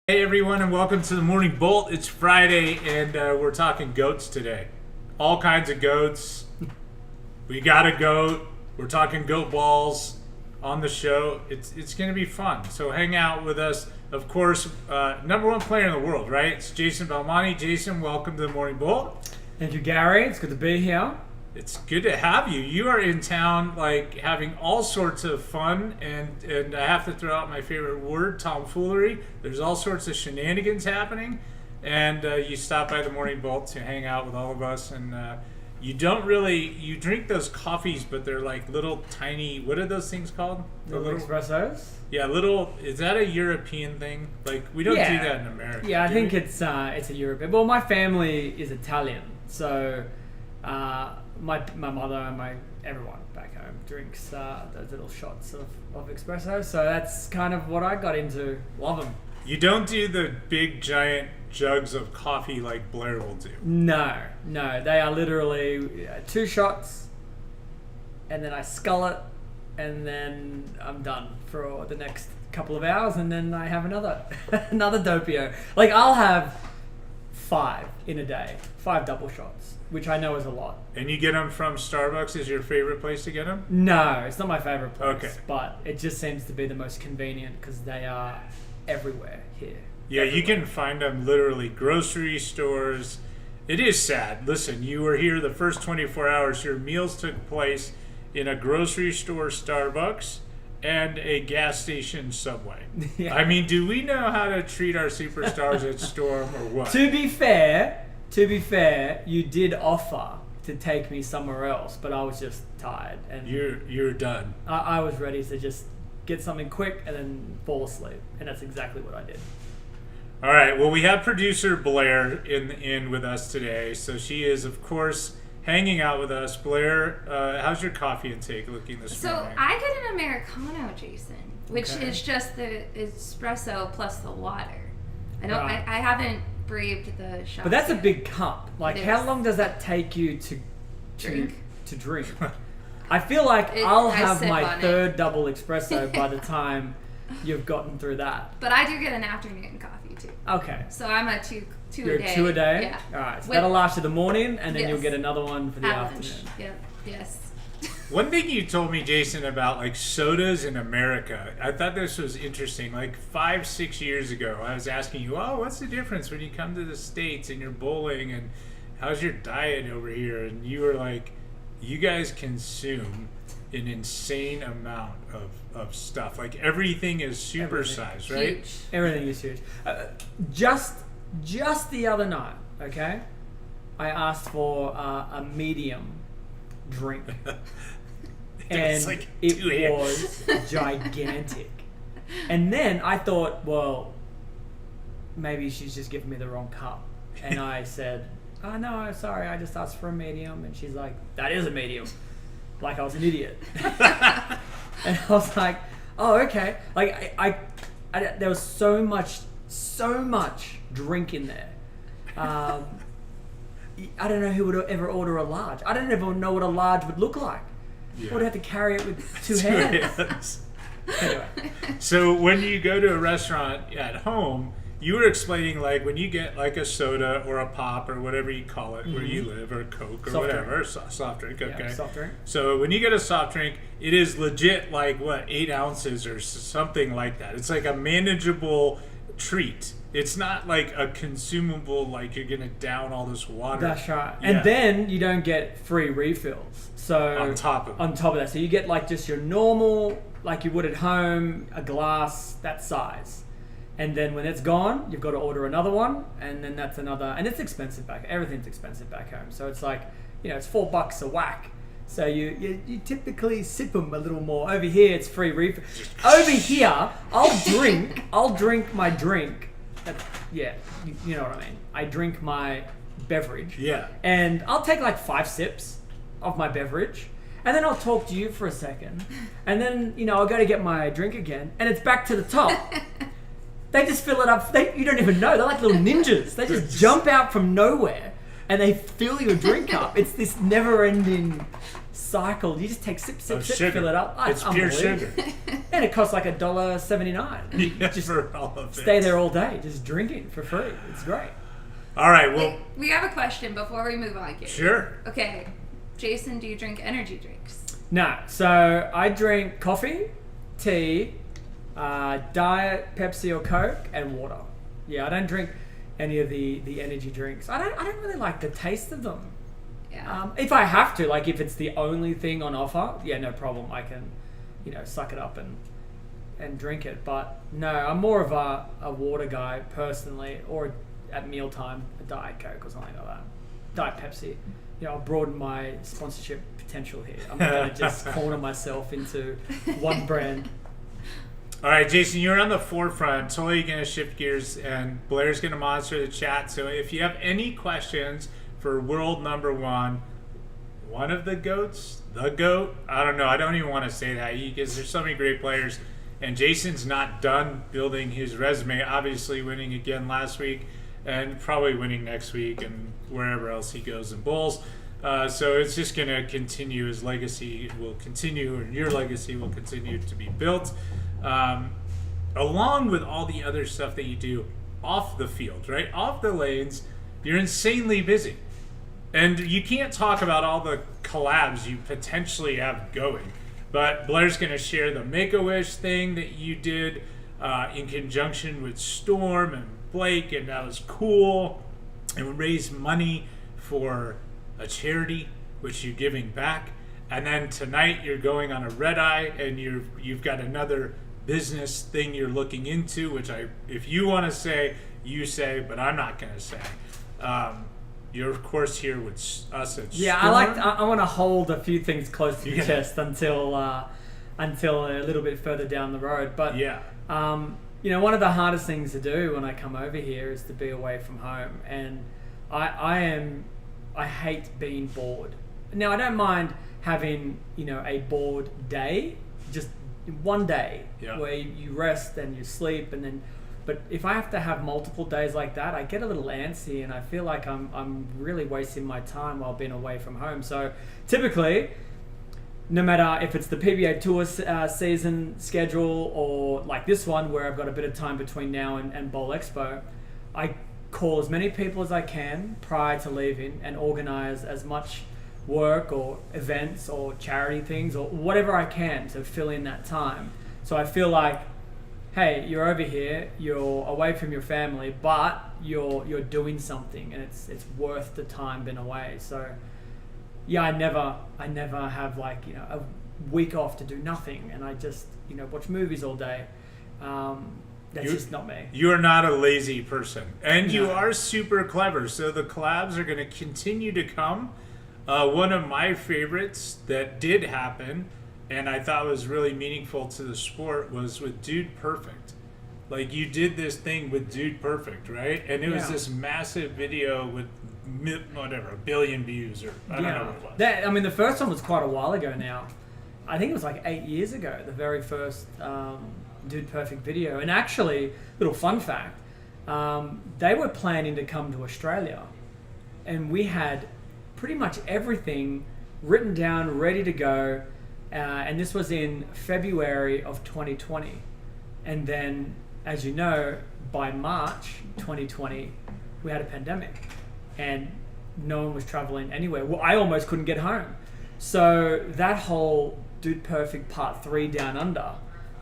Hey everyone, and welcome to the Morning Bolt. It's Friday, and we're talking goats today. All kinds of goats. We got a goat. We're talking goat balls on the show. It's going to be fun. So hang out with us. Of course, number one player in the world, right? It's Jason Belmonte. Jason, welcome to the Morning Bolt. Thank you, Gary. It's good to be here. It's good to have you. You are in town, like, having all sorts of fun, and I have to throw out my favorite word, tomfoolery. There's all sorts of shenanigans happening, and you stop by the Morning Bolt to hang out with all of us, and you drink those coffees, but they're like little tiny, what are those things called? Little espressos? Yeah, is that a European thing? Like, we don't do that in America. Yeah, I think it's a European. Well, my family is Italian, so my mother and everyone back home drinks those little shots of espresso, so that's kind of what I got into. Love them. You don't do the big giant jugs of coffee like Blair will do. No, they are literally 2 shots, and then I scull it, and then I'm done for the next couple of hours, and then I have another doppio. Like, I'll have 5 in a day, 5 double shots, which I know is a lot. And you get them from Starbucks? Is your favorite place to get them? No, it's not my favorite place. Okay. But it just seems to be the most convenient because they are everywhere here. Yeah, everywhere. You can find them literally grocery stores. It is sad. Listen, you were here the first 24 hours. Your meals took place in a grocery store Starbucks and a gas station Subway. Yeah. I mean, do we know how to treat our superstars at Storm or what? To be fair, you did offer to take me somewhere else, but I was just tired. And you're done. I was ready to just get something quick and then fall asleep, and that's exactly what I did. All right. Well, we have producer Blair in with us today, so she is, of course, hanging out with us. Blair, how's your coffee intake looking this morning? So I get an Americano, Jason, which is just the espresso plus the water. I haven't braved the shot. But that's yet. a big cup. Like, how long does that take you to drink? I feel like I'll have my third double espresso by the time you've gotten through that. But I do get an afternoon coffee too. Okay. So I'm a two You're a day. 2 a day? Yeah. All right. So that'll last you the morning, and then you'll get another one for the At afternoon. lunch. Yep. Yes. One thing you told me, Jason, about like sodas in America, I thought this was interesting. Like 5-6 years ago, I was asking you, "Oh, what's the difference when you come to the States and you're bowling, and how's your diet over here?" And you were like, "You guys consume an insane amount of stuff. Like everything is supersized, right?" Huge. Everything is huge. Just the other night, okay, I asked for a medium drink. And like it was gigantic. And then I thought, well, maybe she's just giving me the wrong cup. And I said, "Oh no, sorry, I just asked for a medium." And she's like, "That is a medium." Like I was an idiot. And I was like, "Oh, okay." Like I there was so much drink in there. I don't know who would ever order a large. I don't even know what a large would look like. Yeah. I would have to carry it with 2 hands. Anyway. So when you go to a restaurant at home, you were explaining, like, when you get like a soda or a pop or whatever you call it where you live, or Coke or soft whatever, drink. Soft drink, okay. Yeah, soft drink. So when you get a soft drink, it is legit like, what, 8 ounces or something like that. It's like a manageable treat. It's not like a consumable, like you're gonna down all this water. That's right. Yeah. And then you don't get free refills. So on top of that, so you get like just your normal, like you would at home, a glass that size. And then when it's gone, you've got to order another one, and then that's another. And it's expensive everything's expensive back home. So it's like, it's $4 a whack. So you typically sip them a little more. Over here, it's free refill. Over here, I'll drink my drink. You know what I mean. I drink my beverage. Yeah. And I'll take like 5 sips of my beverage, and then I'll talk to you for a second, and then I'll go to get my drink again, and it's back to the top. They just fill it up. You don't even know. They're like little ninjas. They just jump out from nowhere and they fill your drink up. It's this never-ending cycle. You just take sip, sugar. fill it up. It's pure sugar. And it costs like $1.79. Yeah, Just for all of stay it. there all day, just drinking for free. It's great. All right, well, We have a question before we move on, Gary. sure. Okay, Jason, do you drink energy drinks? No, so I drink coffee, tea, diet Pepsi or Coke, and water. Yeah, I don't drink any of the energy drinks. I don't really like the taste of them. Yeah. If I have to, like if it's the only thing on offer, yeah, no problem. I can, suck it up and drink it. But no, I'm more of a water guy personally, or at mealtime, a Diet Coke or something like that. Diet Pepsi. I'll broaden my sponsorship potential here. I'm not going to just corner myself into one brand. All right, Jason, you're on the forefront. Totally going to shift gears, and Blair's going to monitor the chat. So if you have any questions for world number one of the GOATs, the GOAT, I don't know. I don't even want to say that because there's so many great players. And Jason's not done building his resume, obviously winning again last week and probably winning next week and wherever else he goes and bowls. So it's just going to continue. His legacy will continue, and your legacy will continue to be built. Along with all the other stuff that you do off the field, right? Off the lanes, you're insanely busy. And you can't talk about all the collabs you potentially have going. But Blair's going to share the Make-A-Wish thing that you did in conjunction with Storm and Blake, and that was cool. And raise money for a charity, which you're giving back. And then tonight you're going on a red eye, and you've got another business thing you're looking into, which if you want to say, you say, but I'm not going to say. You're of course here with us at Yeah, Storm. I want to hold a few things close to the chest until a little bit further down the road. But yeah. One of the hardest things to do when I come over here is to be away from home, and I hate being bored. Now I don't mind having a bored day, just one day where you rest and you sleep, and then. But if I have to have multiple days like that, I get a little antsy, and I feel like I'm really wasting my time while being away from home. So typically, no matter if it's the PBA Tour season schedule or like this one where I've got a bit of time between now and Bowl Expo, I call as many people as I can prior to leaving and organize as much work or events or charity things or whatever I can to fill in that time. So I feel like, hey, you're over here, you're away from your family, but you're doing something, and it's worth the time being away. So yeah, I never have like a week off to do nothing, and I just watch movies all day. That's just not me. You are not a lazy person, and you are super clever. So the collabs are going to continue to come. One of my favorites that did happen, and I thought was really meaningful to the sport, was with Dude Perfect. Like, you did this thing with Dude Perfect, right? And it was this massive video with a billion views, or I don't know what it was. The first one was quite a while ago now. I think it was like 8 years ago, the very first Dude Perfect video. And actually, little fun fact, they were planning to come to Australia, and we had pretty much everything written down, ready to go. And this was in February of 2020. And then, as you know, by March 2020, we had a pandemic. And no one was traveling anywhere. Well, I almost couldn't get home. So that whole Dude Perfect Part 3 Down Under,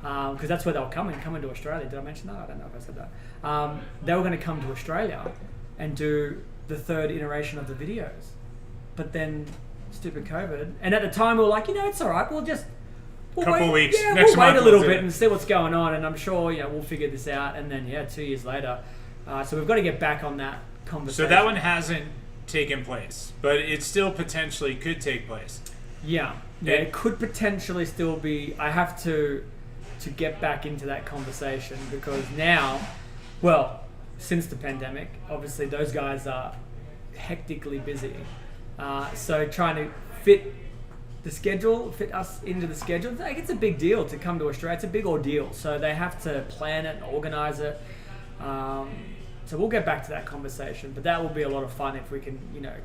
because that's where they were coming to Australia. Did I mention that? I don't know if I said that. They were going to come to Australia and do the third iteration of the videos. But then stupid COVID, and at the time we were like, it's all right. We'll Couple wait, weeks. yeah, Next we'll wait month a little we'll do bit it. and see what's going on. And I'm sure we'll figure this out. And then 2 years later, so we've got to get back on that conversation. So that one hasn't taken place, but it still potentially could take place. Yeah, it could potentially still be. I have to get back into that conversation because now, since the pandemic, obviously those guys are hectically busy. So trying to fit us into the schedule, it's a big deal to come to Australia. It's a big ordeal. So they have to plan it and organize it. So we'll get back to that conversation, but that will be a lot of fun if we can,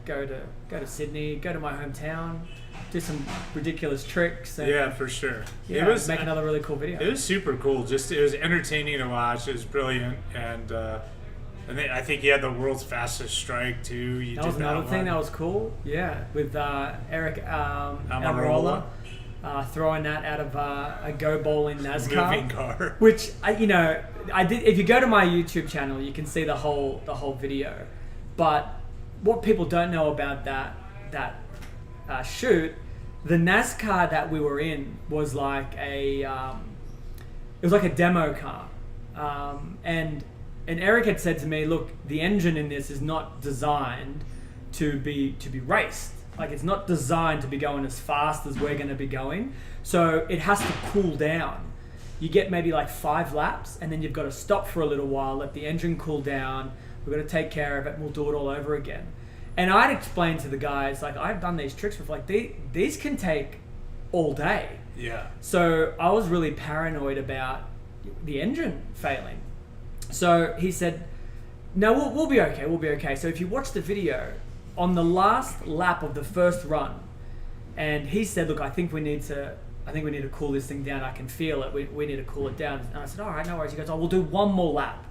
go to Sydney, go to my hometown, do some ridiculous tricks. And, yeah, for sure. Yeah, It was make another really cool video. It was super cool. It was entertaining to watch. It was brilliant, and then I think you had the world's fastest strike too. That was another thing that was cool. Yeah, with Eric Almirola. Throwing that out of a Go Bowling NASCAR moving car, which I did. If you go to my YouTube channel, you can see the whole video. But what people don't know about that shoot, the NASCAR that we were in was like it was like a demo car, and Eric had said to me, "Look, the engine in this is not designed to be raced." Like, it's not designed to be going as fast as we're going to be going. So it has to cool down. You get maybe like 5 laps, and then you've got to stop for a little while, let the engine cool down. We've got to take care of it, and we'll do it all over again. And I'd explain to the guys, like, I've done these tricks before. Like, these can take all day. Yeah. So I was really paranoid about the engine failing. So he said, no, we'll be okay. We'll be okay. So if you watch the video, on the last lap of the first run, and he said, look, I think we need to cool this thing down. I can feel it. We need to cool it down. And I said, all right, no worries. He goes, we'll do one more lap.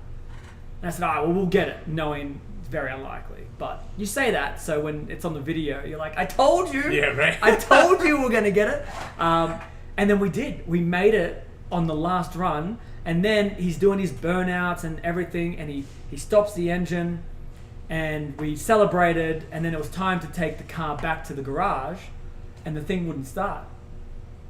And I said, all right, well, we'll get it, knowing it's very unlikely. But you say that, so when it's on the video, you're like, I told you. Yeah, right. I told you we're going to get it. And then we did. We made it on the last run. And then he's doing his burnouts and everything, and he stops the engine. And we celebrated, and then it was time to take the car back to the garage, and the thing wouldn't start.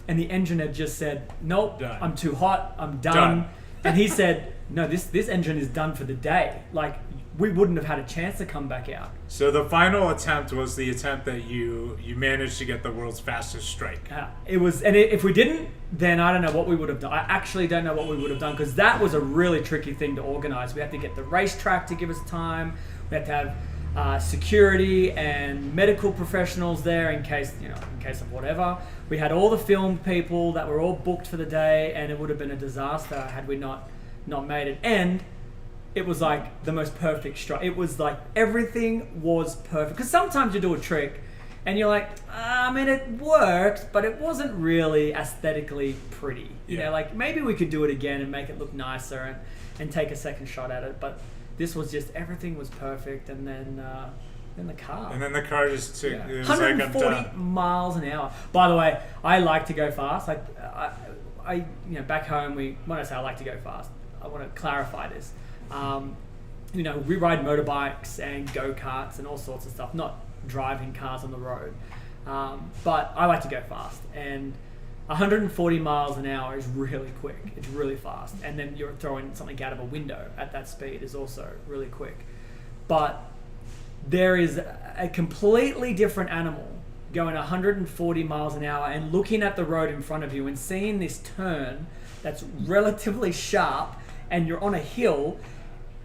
And the engine had just said, nope, done. I'm too hot, I'm done. And he said, no, this engine is done for the day. Like, we wouldn't have had a chance to come back out. So the final attempt was the attempt that you managed to get the world's fastest strike. It was, and if we didn't, then I don't know what we would have done. I actually don't know what we would have done, because that was a really tricky thing to organize. We had to get the racetrack to give us time. We had to have security and medical professionals there in case of whatever. We had all the film people that were all booked for the day, and it would have been a disaster had we not made it. And it was like the most perfect strike. It was like everything was perfect. Because sometimes you do a trick and you're like, it worked, but it wasn't really aesthetically pretty. You know, like maybe we could do it again and make it look nicer and take a second shot at it. But this was just, everything was perfect. And then the car. And then the car just took, it was 140 like, I'm done. miles an hour. By the way, I like to go fast. Like, I back home, when I say I like to go fast, I want to clarify this. We ride motorbikes and go-karts and all sorts of stuff, not driving cars on the road. But I like to go fast, and 140 miles an hour is really quick. It's really fast. And then you're throwing something out of a window at that speed is also really quick. But there is a completely different animal going 140 miles an hour and looking at the road in front of you and seeing this turn that's relatively sharp, and you're on a hill,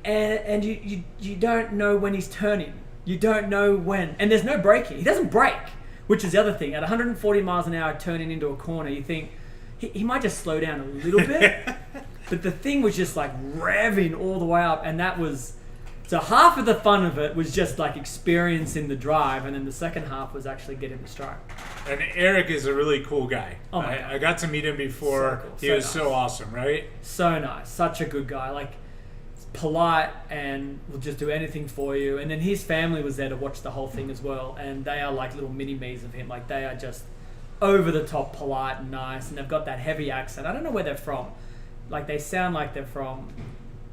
and you don't know when he's turning. You don't know when. And there's no braking. He doesn't brake, which is the other thing. At 140 miles an hour turning into a corner, you think he might just slow down a little bit. But the thing was just like revving all the way up, and that was... So half of the fun of it was just like experiencing the drive, and then the second half was actually getting the strike. And Eric is a really cool guy. Oh my God. I got to meet him before. So cool. He So was nice. so awesome, right? So nice. Such a good guy. Like, polite and will just do anything for you. And then his family was there to watch the whole thing as well, and they are like little mini-me's of him. Like, they are just over the top polite and nice, and they've got that heavy accent. I don't know where they're from. Like, they sound like they're from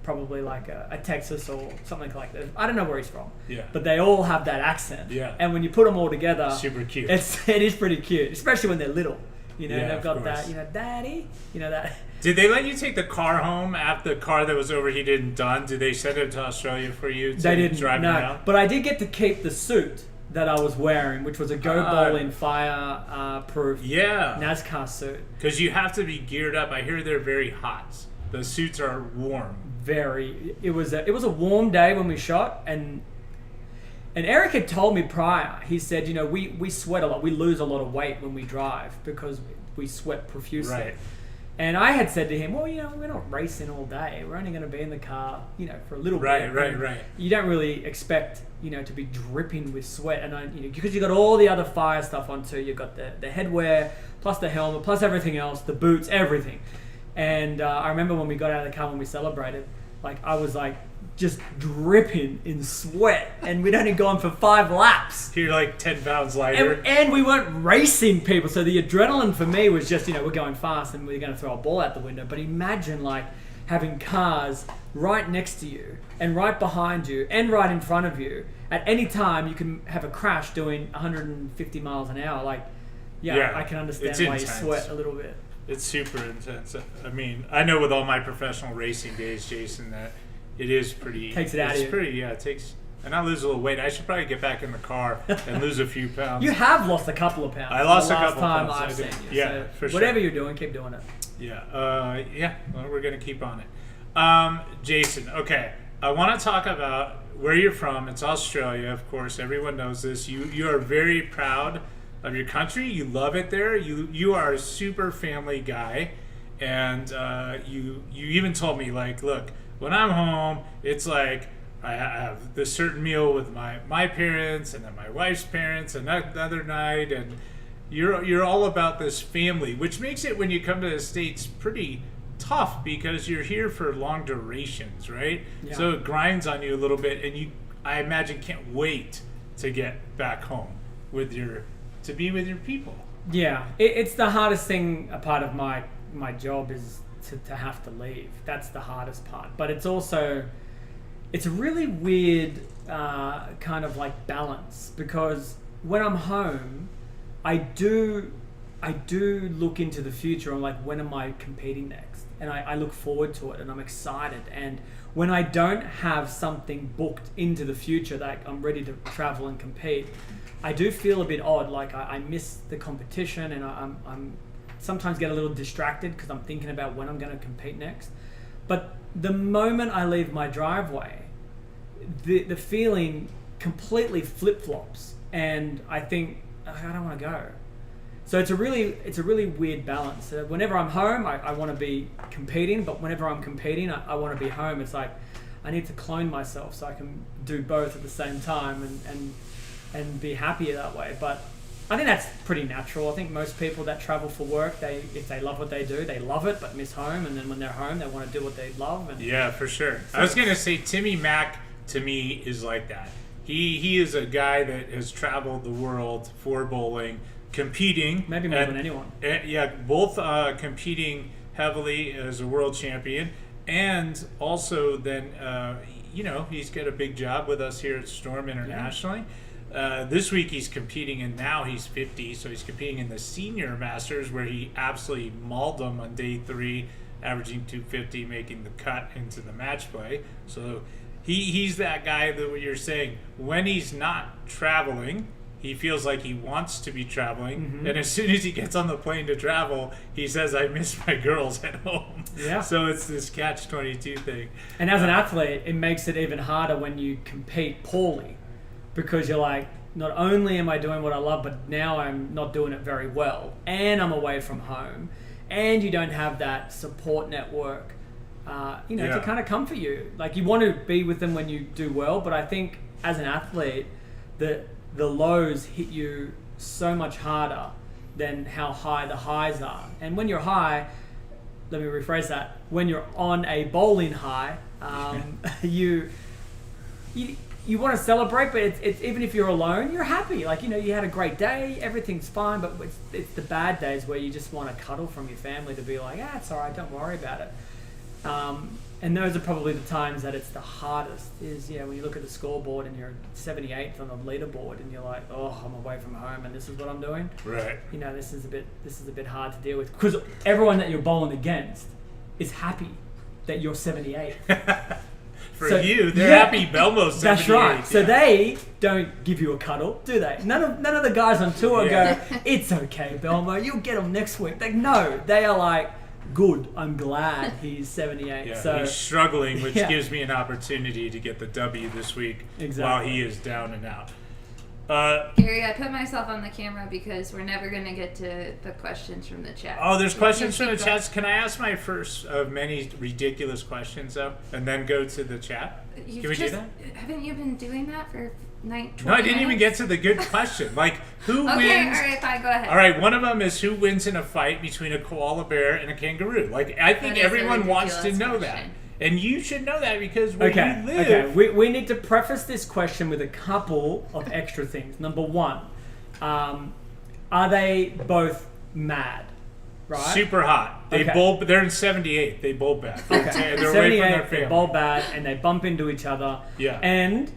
probably like a Texas or something like that. I don't know where he's from. Yeah. But they all have that accent. Yeah. And when you put them all together, Super cute. it is pretty cute, especially when they're little. Yeah, they've got of course. that, daddy, that. Did they let you take the car home after the car that was overheated and done? Did they send it to Australia for you to They didn't, drive no. around? But I did get to keep the suit that I was wearing, which was a Go Bowling fire-proof Yeah. NASCAR suit. Because you have to be geared up. I hear they're very hot. The suits are warm. It was a warm day when we shot, and Eric had told me prior. He said, we sweat a lot. We lose a lot of weight when we drive because we sweat profusely. Right. And I had said to him, well, we're not racing all day. We're only going to be in the car, for a little bit. Right. You don't really expect, to be dripping with sweat. And, because you got all the other fire stuff on too. You've got the headwear, plus the helmet, plus everything else, the boots, everything. And I remember when we got out of the car when we celebrated, I was just dripping in sweat, and we'd only gone for 5 laps. You're 10 pounds lighter. And we weren't racing people, so the adrenaline for me was just, we're going fast and we're going to throw a ball out the window. But imagine having cars right next to you and right behind you and right in front of you. At any time, you can have a crash doing 150 miles an hour. I can understand why you sweat a little bit. It's super intense. I mean, I know with all my professional racing days, Jason, that it is pretty... Takes it out of you. It takes... And I lose a little weight. I should probably get back in the car and lose a few pounds. You have lost a couple of pounds. I lost a couple of pounds. I've seen you. Yeah, so for sure. Whatever you're doing, keep doing it. Yeah. Well, we're going to keep on it. Jason, okay. I want to talk about where you're from. It's Australia, of course. Everyone knows this. You are very proud of your country. You love it there. You are a super family guy. And you even told me, look, when I'm home, it's I have this certain meal with my parents and then my wife's parents and that other night, and you're all about this family, which makes it, when you come to the States, pretty tough because you're here for long durations, right? Yeah. So it grinds on you a little bit, and I imagine, can't wait to get back home to be with your people. Yeah, it's the hardest thing. A part of my job is to have to leave. That's the hardest part. But it's also, it's a really weird kind of balance, because when I'm home, I do look into the future. I'm when am I competing next? And I look forward to it, and I'm excited. And when I don't have something booked into the future that I'm ready to travel and compete, I do feel a bit odd. I miss the competition, and I'm sometimes get a little distracted because I'm thinking about when I'm going to compete next. But the moment I leave my driveway, the feeling completely flip-flops, and I think, I don't want to go. So it's a really weird balance. Whenever I'm home, I want to be competing, but whenever I'm competing, I want to be home. It's I need to clone myself so I can do both at the same time and be happier that way. But I think that's pretty natural. I think most people that travel for work, if they love what they do, they love it, but miss home. And then when they're home, they want to do what they love. Yeah, for sure. I was going to say, Timmy Mack, to me, is like that. He is a guy that has traveled the world for bowling, competing. Maybe more than anyone. Both competing heavily as a world champion, and also then, he's got a big job with us here at Storm internationally. Yeah. This week he's competing, and now he's 50, so he's competing in the Senior Masters, where he absolutely mauled them on day 3, averaging 250, making the cut into the match play. So he's that guy that what you're saying, when he's not traveling, he feels like he wants to be traveling, mm-hmm. and as soon as he gets on the plane to travel, he says, I miss my girls at home. Yeah. So it's this catch-22 thing. And as an athlete, it makes it even harder when you compete poorly, because you're not only am I doing what I love, but now I'm not doing it very well, and I'm away from home, and you don't have that support network, to kind of comfort you. You want to be with them when you do well, but I think as an athlete, the lows hit you so much harder than how high the highs are. And when you're high, let me rephrase that, when you're on a bowling high, you want to celebrate, but it's even if you're alone, you're happy. You had a great day, everything's fine, but it's the bad days where you just want to cuddle from your family to be it's all right, don't worry about it. And those are probably the times that it's the hardest, is when you look at the scoreboard and you're 78th on the leaderboard and you're I'm away from home and this is what I'm doing. Right. This is a bit hard to deal with, because everyone that you're bowling against is happy that you're 78th. For you, they're happy Belmo's 78th. That's right. So they don't give you a cuddle, do they? None of the guys on tour go, it's okay, Belmo, you'll get them next week. No, they are good, I'm glad he's 78. Yeah, so he's struggling, which gives me an opportunity to get the W this week while he is down and out. Gary, I put myself on the camera because we're never going to get to the questions from the chat. Oh, there's You questions from the keep chats. Can I ask my first of many ridiculous questions, though, and then go to the chat? You've Can we do that? Haven't you been doing that for 20 No, I didn't even minutes? get to the good question. Like, who wins? Okay, all right, fine, go ahead. All right, one of them is who wins in a fight between a koala bear and a kangaroo. Like, I think That is a everyone wants to ridiculous know that. question. And you should know that because where Okay, you live... okay. We need to preface this question with a couple of extra things. Number one, are they both mad? Right? Super hot. They Okay. they're in 78. They bowl bad. Okay. They're away from their they family. bowl bad and they bump into each other. Yeah. And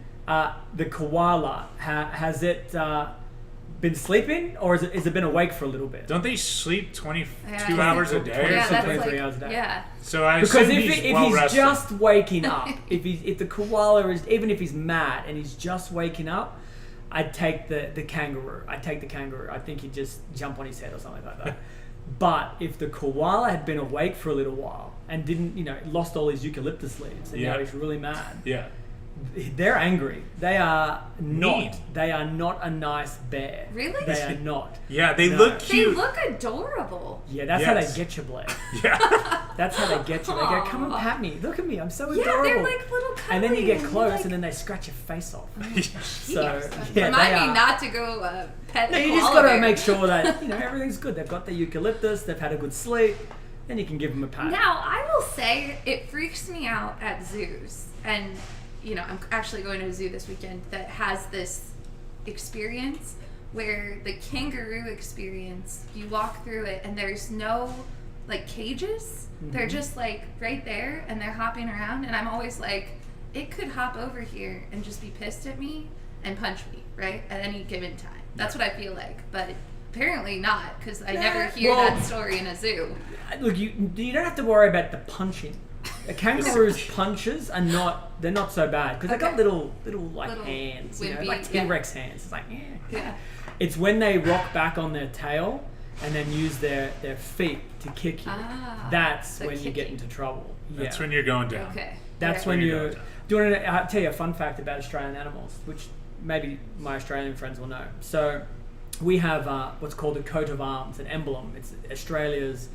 the koala, has it been sleeping or has it been awake for a little bit? Don't they sleep 22 Yeah. hours a day or Yeah, something? that's 23 like, hours a day. yeah. So I Because assume if he's well he's rested. just waking up, if the koala is, even if he's mad and he's just waking up, I'd take the kangaroo. I'd take the kangaroo. I think he'd just jump on his head or something like that. But if the koala had been awake for a little while and didn't, lost all his eucalyptus leaves and now he's really mad, Yeah. they're angry. They are Mean. not. They are not a nice bear. Really? They are not. Yeah, they No. look They cute. look adorable. Yeah, that's how Yes. they get you, Blake. Yeah. That's how they get you. They go, come and Aw. pat me. Look at me. I'm so Yeah, adorable. they're like little cuddly. And then you get and close, like, and then they scratch your face off. Jeez. So yeah, Remind they me are. not to go pet No, the you just koala got to bear. make sure that everything's good. They've got the eucalyptus. They've had a good sleep. Then you can give them a pat. Now, I will say it freaks me out at zoos, and I'm actually going to a zoo this weekend that has this experience where the kangaroo experience, you walk through it and there's no like cages. They're just like right there and they're hopping around, and I'm always like, it could hop over here and just be pissed at me and punch me, right? At any given time. That's what I feel like, but apparently not, because I never hear Well- that story in a zoo. Look, you don't have to worry about the punching. A kangaroo's punches are they're not so bad because they've got Okay. little like Little hands, wimpy, like T-Rex hands. It's like, Yeah. It's when they rock back on their tail and then use their feet to kick you. Ah, That's the when you get kicking. into trouble. That's yeah. when you're going down. Okay. That's Okay. when When you. you're Do going you want to I'll tell you a fun fact about Australian animals, which maybe my Australian friends will know. So we have what's called a coat of arms, an emblem. It's Australia's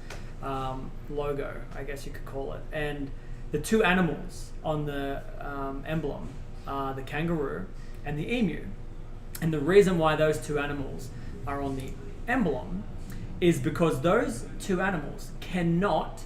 logo, I guess you could call it. And the two animals on the emblem are the kangaroo and the emu. And the reason why those two animals are on the emblem is because those two animals cannot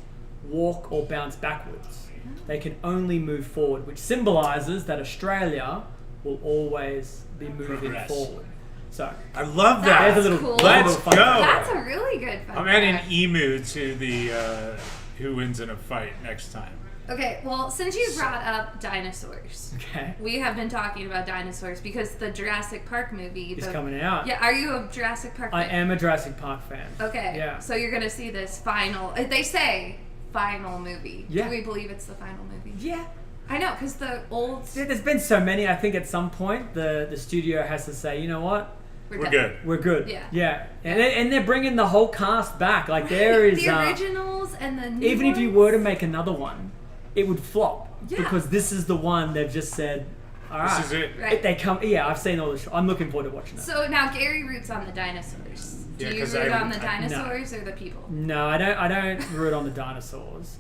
walk or bounce backwards. They can only move forward, which symbolizes that Australia will always be moving Progress. forward. So I love that. there's a little, cool. there's a Let's little fun go. fact. That's a really good fun I'm adding fact. emu to the who wins in a fight next time. Okay, well, since you brought up dinosaurs, Okay. we have been talking about dinosaurs because the Jurassic Park movie It's the- coming out. Yeah, are you a Jurassic Park I fan? am a Jurassic Park fan. Okay. Yeah. So you're gonna see this final. They say final movie. Yeah. Do we believe it's the final movie? Yeah. I know, because the old. There's been so many. I think at some point the studio has to say, you know what, We're done. good. we're good. Yeah. Yeah. And they're bringing the whole cast back. Like there is. the originals and the new Even if you ones. were to make another one, it would flop Yeah. because this is the one they've just said. All right. This is it. Right. If they come. Yeah, I've seen all the. I'm looking forward to watching it. So now Gary roots on the dinosaurs. Do Yeah, you 'cause root I- on the I- dinosaurs or the people? No, I don't. I don't root on the dinosaurs.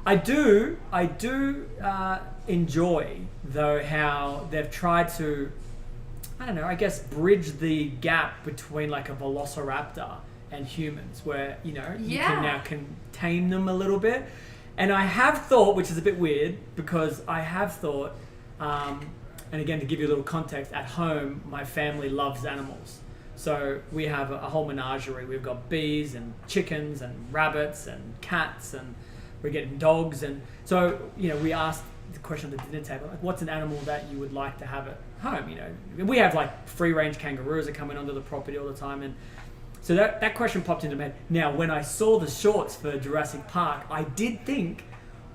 I do enjoy though how they've tried to, I don't know, I guess bridge the gap between like a velociraptor and humans, where you Yeah. can now contain them a little bit. And I have thought, which is a bit weird, because I have thought, and again to give you a little context, at home my family loves animals. So we have a whole menagerie. We've got bees and chickens and rabbits and cats, and we're getting dogs. And so, we asked the question at the dinner table, like, what's an animal that you would like to have at home? We have like free-range kangaroos that come in onto the property all the time. And so that question popped into my head. Now, when I saw the shorts for Jurassic Park, I did think,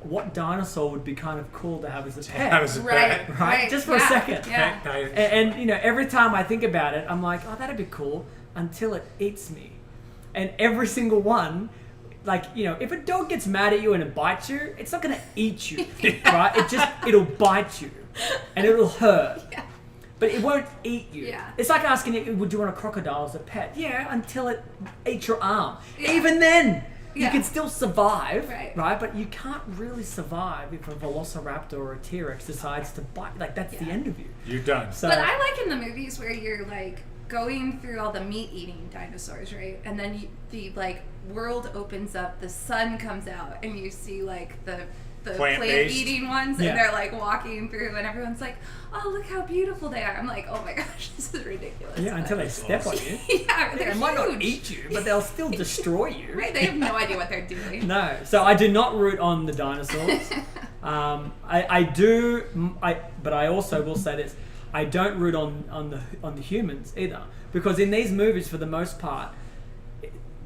what dinosaur would be kind of cool to have as a pet? That was a Right. bad. Right? Just for a yeah, second. Yeah. And every time I think about it, I'm like, oh, that'd be cool, until it eats me. And every single one, like, if a dog gets mad at you and it bites you, it's not going to eat you, right? It'll bite you and it'll hurt. Yeah. but it won't eat you. Yeah. It's like asking you, would you want a crocodile as a pet? Yeah, until it eats your arm. Yeah. Even then, you Yeah. can still survive, Right. But you can't really survive if a velociraptor or a T-Rex decides to bite. Like, that's the end of you. You're done. So, But I like in the movies where you're like going through all the meat-eating dinosaurs, right? And then the like world opens up, the sun comes out, and you see like the Plant-based. plant-eating ones, Yeah. and they're like walking through, and everyone's like, "Oh, look how beautiful they are!" I'm like, "Oh my gosh, this is ridiculous." yeah, until they step on you. yeah, they're They might not huge. eat you, but they'll still destroy you. Right? They have no idea what they're doing. No, so I do not root on the dinosaurs. But I also will say this: I don't root on the humans either, because in these movies, for the most part,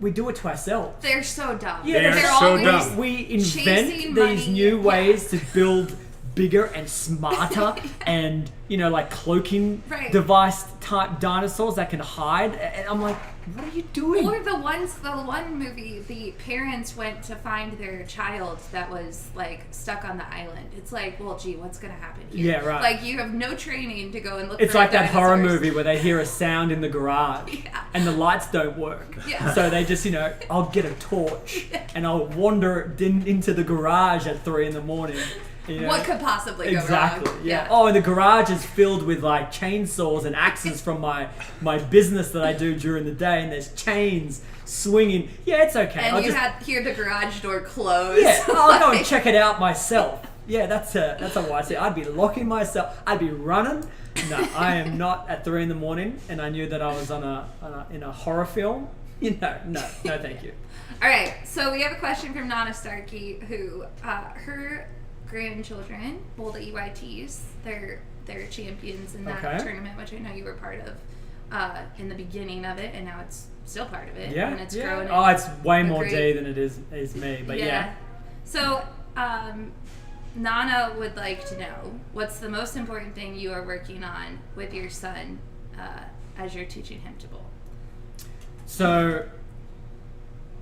we do it to ourselves. They're so dumb. Yeah, They're they're so always dumb. We chasing invent these money. new Yeah. ways to build bigger and smarter and, like cloaking Right. device type dinosaurs that can hide. And I'm like, what are you doing? Or the one movie, the parents went to find their child that was like stuck on the island. It's like, well, gee, what's gonna happen here? Yeah, right. Like you have no training to go and look. It's for like that horror dinosaurs. movie where they hear a sound in the garage Yeah. and the lights don't work. Yeah. So they just, I'll get a torch and I'll wander into the garage at 3 a.m. What could possibly go wrong? Exactly. Yeah. Oh, and the garage is filled with like chainsaws and axes from my business that I do during the day, and there's chains swinging. Yeah, it's okay. And I'll you just, hear the garage door close. yeah, I'll go and check it out myself. Yeah, that's a wise thing. I'd be locking myself. I'd be running. No, I am not at 3 a.m. and I knew that I was in a horror film. No, thank you. All right. So we have a question from Nana Starkey, who her grandchildren bowl the EYTs. They're champions in that Okay. tournament, which I know you were part of in the beginning of it, and now it's still part of it. Yeah. And it's yeah. grown. Oh, it's way a more great- D than it is me. But yeah. So, Nana would like to know, what's the most important thing you are working on with your son as you're teaching him to bowl? So,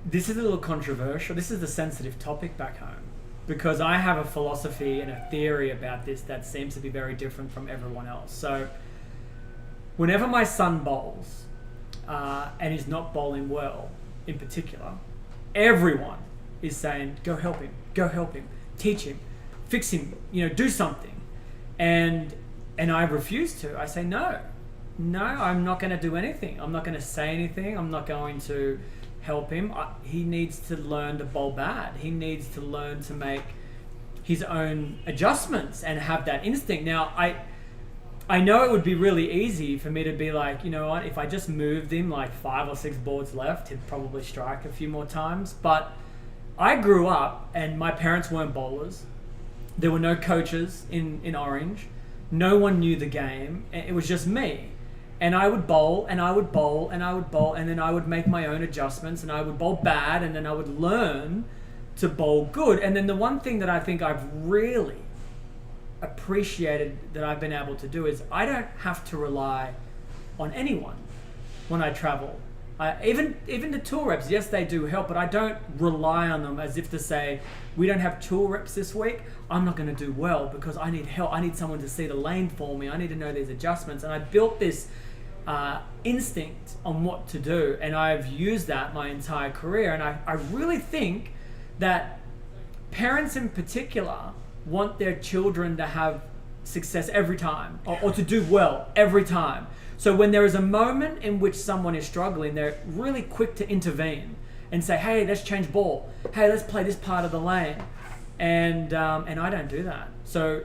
this is a little controversial. This is a sensitive topic back home because I have a philosophy and a theory about this that seems to be very different from everyone else. So, whenever my son bowls and is not bowling well, in particular, everyone is saying, go help him, teach him, fix him, do something. And I refuse to. I say, no, I'm not going to do anything. I'm not going to say anything. I'm not going to help him. He needs to learn to bowl bad. He needs to learn to make his own adjustments and have that instinct. Now, I know it would be really easy for me to be like, you know what, if I just moved him like 5 or 6 boards left, he'd probably strike a few more times. But I grew up and my parents weren't bowlers. There were no coaches in Orange. No one knew the game. It was just me. And I would bowl and I would bowl and I would bowl and then I would make my own adjustments and I would bowl bad and then I would learn to bowl good. And then the one thing that I think I've really appreciated that I've been able to do is I don't have to rely on anyone when I travel. Even the tour reps, yes, they do help, but I don't rely on them as if to say, we don't have tour reps this week, I'm not going to do well because I need help. I need someone to see the lane for me. I need to know these adjustments. And I built this instinct on what to do, and I've used that my entire career. And I really think that parents in particular want their children to have success every time or to do well every time. So when there is a moment in which someone is struggling, they're really quick to intervene and say, hey, let's change ball. Hey, let's play this part of the lane. And I don't do that. So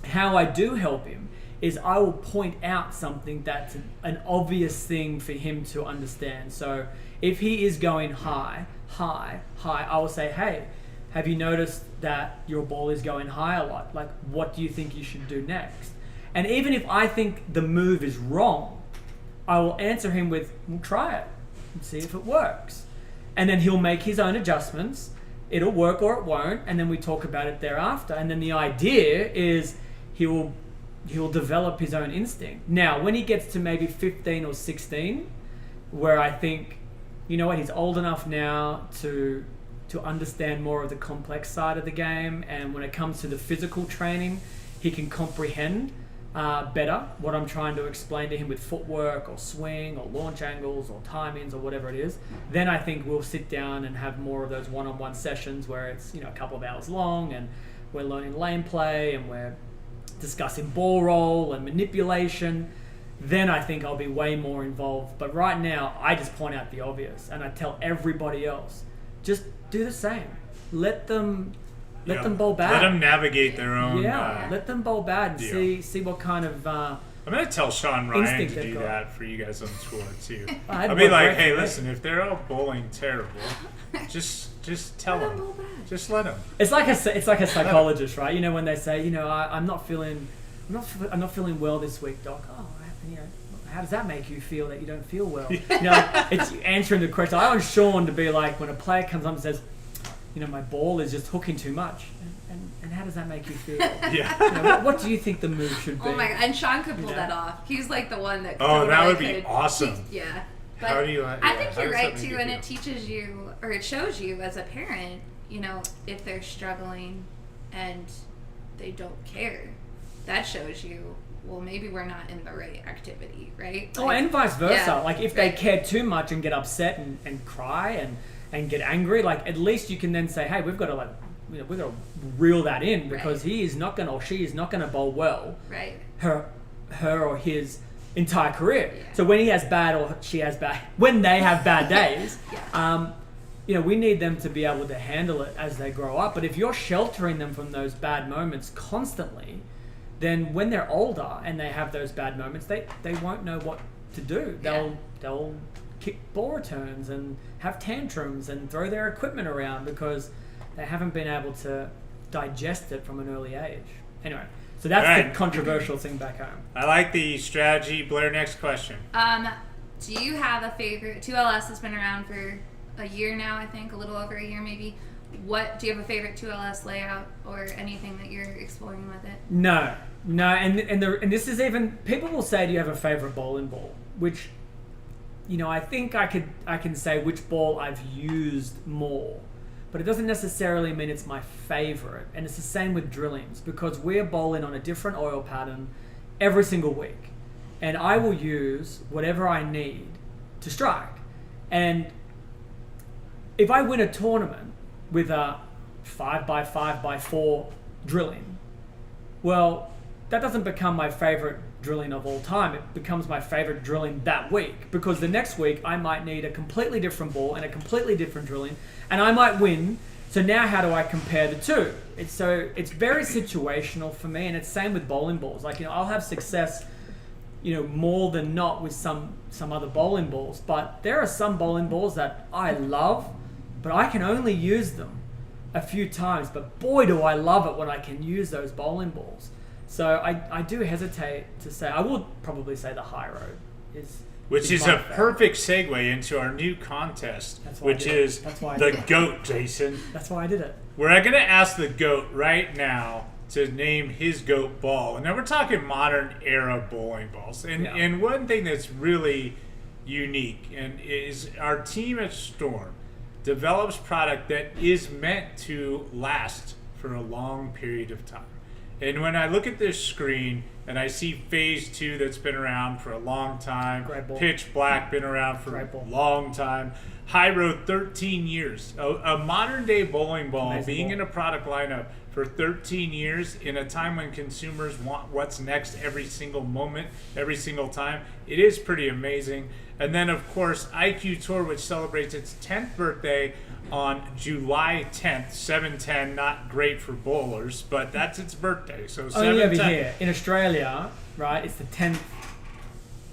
how I do help him is I will point out something that's an obvious thing for him to understand. So if he is going high, I will say, hey, have you noticed that your ball is going high a lot? Like, what do you think you should do next? And even if I think the move is wrong, I will answer him with, well, try it and see if it works. And then he'll make his own adjustments. It'll work or it won't. And then we talk about it thereafter. And then the idea is he will develop his own instinct. Now, when he gets to maybe 15 or 16, where I think, you know what, he's old enough now to understand more of the complex side of the game. And when it comes to the physical training, he can comprehend better what I'm trying to explain to him with footwork or swing or launch angles or timings or whatever it is, then I think we'll sit down and have more of those one-on-one sessions where it's, a couple of hours long and we're learning lane play and we're discussing ball roll and manipulation. Then I think I'll be way more involved. But right now, I just point out the obvious and I tell everybody else, just do the same. Let them bowl bad. Let them navigate their own. Let them bowl bad and see what kind of. I'm gonna tell Sean Ryan to do got. that for you guys on tour too. I'd I'll be like, work hey, great. listen, if they're all bowling terrible, just tell Let 'em them. bowl bad. Just let them. It's like a psychologist, right? When they say, I'm not feeling well this week, doc. Oh, how does that make you feel that you don't feel well? It's answering the question. I want Sean to be like, when a player comes up and says, my ball is just hooking too much, and how does that make you feel? Yeah. What do you think the move should be? Oh my god! And Sean could pull that off. He's like the one that. Oh, that would totally be could. awesome. Yeah. But How do you? I think how you're does that right make too, you and feel? it teaches you, or it shows you as a parent, if they're struggling and they don't care, that shows you, well, maybe we're not in the right activity, right? And vice versa. Yeah, like if they care too much and get upset and cry and get angry, like at least you can then say, hey, we've got to we've got to reel that in because he is not going to, or she is not going to bowl well. Right. Her or his entire career. Yeah. So when he has bad or she has bad, when they have bad days, we need them to be able to handle it as they grow up. But if you're sheltering them from those bad moments constantly, then when they're older and they have those bad moments, they won't know what to do. They'll kick ball returns and have tantrums and throw their equipment around because they haven't been able to digest it from an early age. Anyway, so that's the controversial thing back home. I like the strategy. Blair, next question. Do you have a favorite? 2LS has been around for a year now, I think, a little over a year maybe. Do you have a favorite 2LS layout or anything that you're exploring with it? No, and this is even, people will say, do you have a favorite bowling ball? Which, I think I can say which ball I've used more, but it doesn't necessarily mean it's my favorite. And it's the same with drillings because we're bowling on a different oil pattern every single week, and I will use whatever I need to strike. And if I win a tournament with a 5x5x4 drilling, well, that doesn't become my favorite drilling of all time. It becomes my favorite drilling that week because the next week I might need a completely different ball and a completely different drilling, and I might win. So now how do I compare the two? It's very situational for me, and it's same with bowling balls. Like, I'll have success, more than not with some other bowling balls, but there are some bowling balls that I love, but I can only use them a few times. But boy, do I love it when I can use those bowling balls. So I do hesitate to say, I would probably say the high road is. Which is my a favorite. perfect segue into our new contest, which is the GOAT, Jason. That's why I did it. We're going to ask the GOAT right now to name his GOAT ball. And now we're talking modern era bowling balls. And one thing that's really unique and is our team at Storm develops product that is meant to last for a long period of time. And when I look at this screen and I see Phase 2 that's been around for a long time, Pitch Black been around for a long time, High Road 13 years, a modern day bowling ball being in a product lineup for 13 years in a time when consumers want what's next every single moment, every single time, it is pretty amazing. And then of course IQ Tour, which celebrates its 10th birthday on July 10th, 7/10, not great for bowlers, but that's its birthday. So 7/10. Only over here in Australia, right? It's the 10th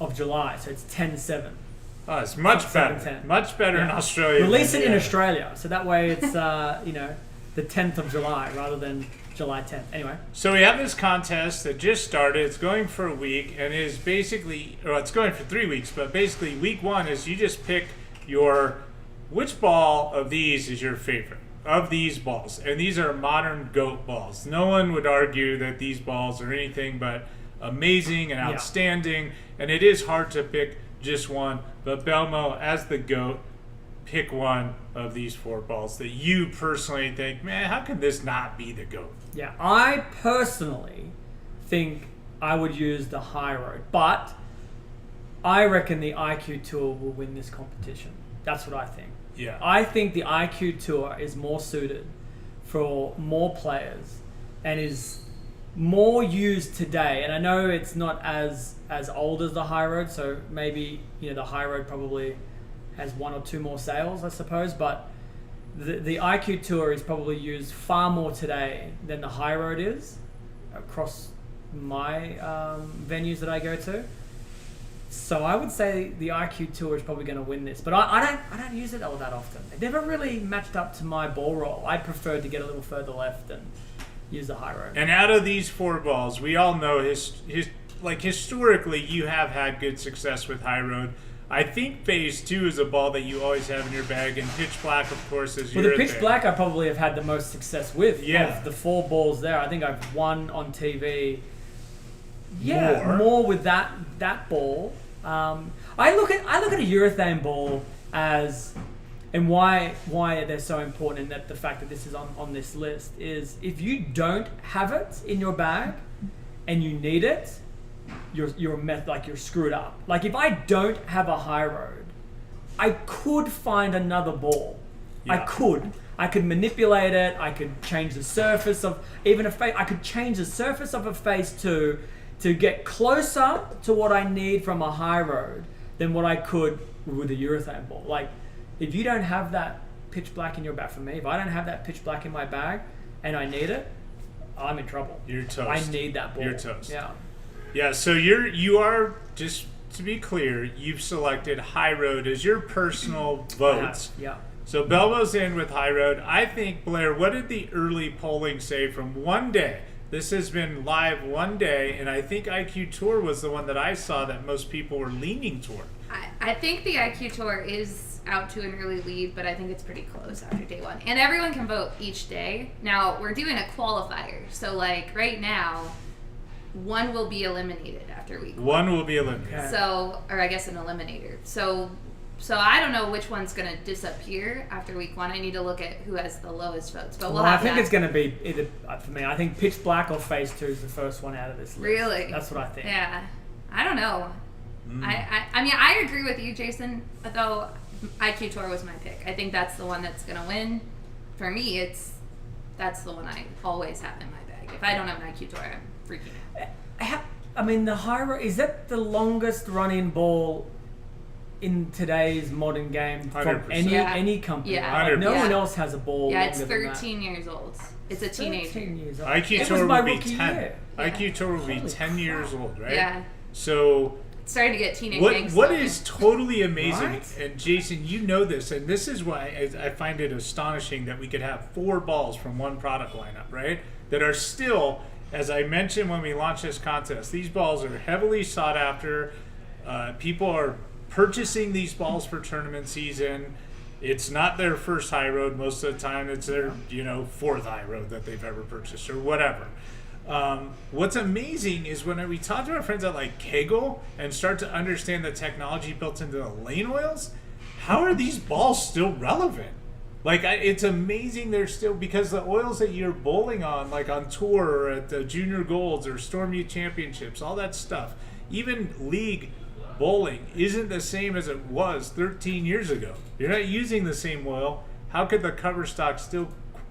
of July, so it's 10/7. Oh, it's much better. 7/10. Much better in Australia. Release it in Australia, so that way it's the 10th of July rather than July 10th. Anyway. So we have this contest that just started. It's going for a week and is basically, it's going for 3 weeks, but basically week 1 is you just pick which ball of these is your favorite of these balls. And these are modern GOAT balls. No one would argue that these balls are anything but amazing and outstanding. And it is hard to pick just one. But Belmo, as the GOAT, pick one of these 4 balls that you personally think, man, how can this not be the GOAT? Yeah, I personally think I would use the high road. But I reckon the IQ Tour will win this competition. That's what I think. Yeah. I think the IQ Tour is more suited for more players and is more used today. And I know it's not as old as the high road, so maybe the high road probably has 1 or 2 more sales, I suppose. But the IQ Tour is probably used far more today than the high road is across my venues that I go to. So I would say the IQ Tour is probably going to win this, but I don't use it all that often. It never really matched up to my ball roll. I prefer to get a little further left and use the high road. And out of these 4 balls, we all know historically you have had good success with high road. I think phase 2 is a ball that you always have in your bag, and pitch black, of course, is your the pitch black I probably have had the most success with. Yeah. Of the 4 balls there, I think I've won on TV. More. More with that ball. I look at a urethane ball as, and why they're so important, and that the fact that this is on this list is, if you don't have it in your bag and you need it, you're screwed up. Like, if I don't have a high road, I could find another ball. Yeah. I could manipulate it. I could change the surface of I could change the surface of a phase 2 to get closer to what I need from a high road than what I could with a urethane ball. Like, if you don't have that pitch black in your bag, for me, if I don't have that pitch black in my bag and I need it, I'm in trouble. You're toast. I need that ball. You're toast. Yeah. Yeah, so you are, just to be clear, you've selected high road as your personal votes. Yeah. So Belmo's in with high road. I think, Blair, what did the early polling say from one day? This has been live one day, and I think IQ Tour was the one that I saw that most people were leaning toward. I think the IQ Tour is out to an early lead, but I think it's pretty close after day 1. And everyone can vote each day. Now, we're doing a qualifier. So, like, right now, 1 will be eliminated after week 1. 1 will be eliminated. Okay. So, or I guess an eliminator. So I don't know which one's going to disappear after week 1. I need to look at who has the lowest votes. But we'll have I think that. it's going to be either, for me, I think pitch black or phase 2 is the first one out of this list. Really? That's what I think. Yeah. I don't know. I mean, I agree with you, Jason, though IQ Tour was my pick. I think that's the one that's going to win. For me, that's the one I always have in my bag. If I don't have an IQ Tour, I'm freaking out. I mean, the high road, is that the longest running ball in today's modern game from 100%. any company? Yeah. Right? Like, no 100%. one else has a ball Yeah, longer it's than 13 years old. It's a that. teenager. 13 years old. IQ It Tour was my will be rookie 10. year. IQ Tour will be Holy 10 years old, right? Yeah. So It's starting to get teenage what angst. is totally amazing, Right? and Jason, you know this, and this is why I find it astonishing that we could have 4 balls from one product lineup, right? That are still, as I mentioned when we launched this contest, these balls are heavily sought after. People are purchasing these balls for tournament season. It's not their first high road most of the time. It's their 4th high road that they've ever purchased or whatever. What's amazing is when we talk to our friends at like Kegel and start to understand the technology built into the lane oils, how are these balls still relevant? Like, it's amazing they're still, because the oils that you're bowling on, like on tour or at the Junior Golds or Storm U Championships, all that stuff, even league bowling isn't the same as it was 13 years ago. You're not using the same oil. How could the cover stock still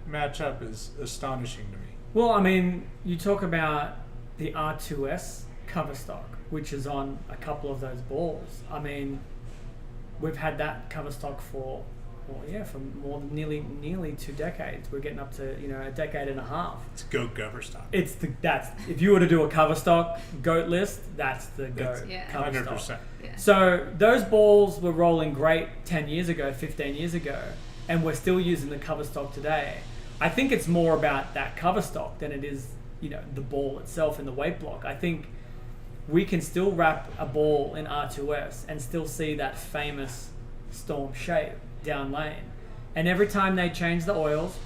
match up is astonishing to me. Well, I mean, you talk about the R2S cover stock, which is on a couple of those balls. I mean, we've had that cover stock for more than nearly 2 decades. We're getting up to a decade and a half. It's GOAT cover stock. That's if you were to do a cover stock GOAT list, that's the GOAT cover 100%. stock. Yeah. So those balls were rolling great 10 years ago, 15 years ago, and we're still using the cover stock today. I think it's more about that cover stock than it is, the ball itself and the weight block. I think we can still wrap a ball in R2S and still see that famous storm shape down lane. And every time they change the oils,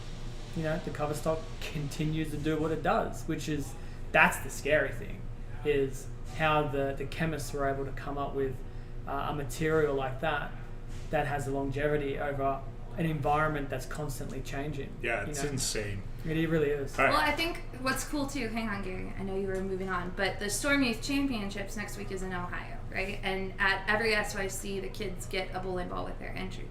the cover stock continues to do what it does, that's the scary thing, is how the chemists were able to come up with a material like that has the longevity over an environment that's constantly changing. Yeah, it's insane. It really is. All right. Well, I think what's cool too, hang on Gary, I know you were moving on, but the Storm Youth Championships next week is in Ohio, right? And at every SYC, the kids get a bowling ball with their entry.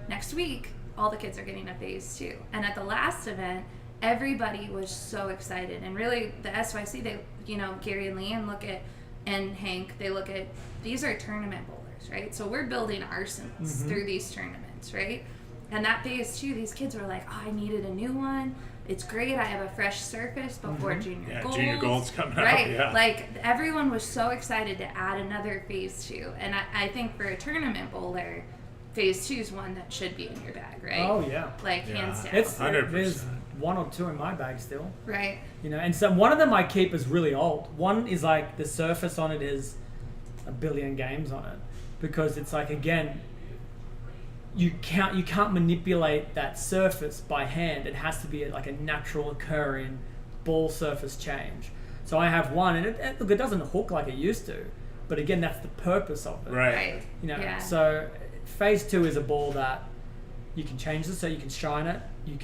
Next week, all the kids are getting a phase 2. And at the last event, everybody was so excited. And really, the SYC, they, Gary and Leanne look at, and Hank, they look at, these are tournament bowlers, right? So we're building arsenals through these tournaments, right? And that phase 2, these kids were like, oh, I needed a new one. It's great. I have a fresh surface before Junior Gold. Junior Gold's coming right. out. Yeah. Like, everyone was so excited to add another phase 2. And I think for a tournament bowler, phase 2 is one that should be in your bag, right? Oh, yeah. Like, hands down. It's 100%. There's 1 or 2 in my bag still. Right. And so one of them I keep is really old. One is like the surface on it is a billion games on it, because it's like, again, you can't manipulate that surface by hand. It has to be like a natural occurring ball surface change. So I have one, and it doesn't hook like it used to, but again, that's the purpose of it. Right. So phase 2 is a ball that you can change it, so you can shine it, you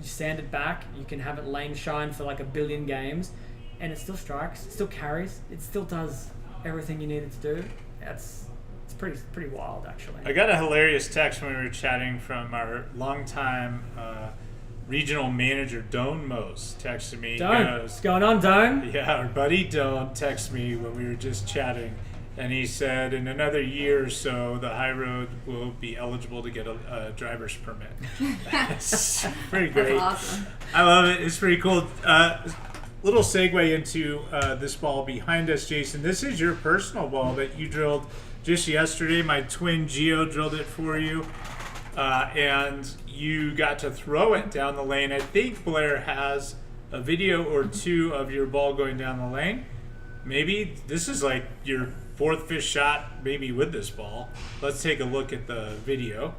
sand it back, you can have it lane shine for like a billion games, and it still strikes, it still carries, it still does everything you need it to do. It's pretty wild, actually. I got a hilarious text when we were chatting from our longtime regional manager, Doan Mose, texted me. Doan, what's going on, Doan? Yeah, our buddy Doan texted me when we were just chatting, and he said in another year or so, the high road will be eligible to get a driver's permit. That's pretty great. That's awesome. I love it. It's pretty cool. Little segue into this ball behind us, Jason. This is your personal ball that you drilled just yesterday. My twin Gio drilled it for you, and you got to throw it down the lane. I think Blair has a video or 2 of your ball going down the lane. Maybe this is like your 4th, 5th shot maybe with this ball. Let's take a look at the video.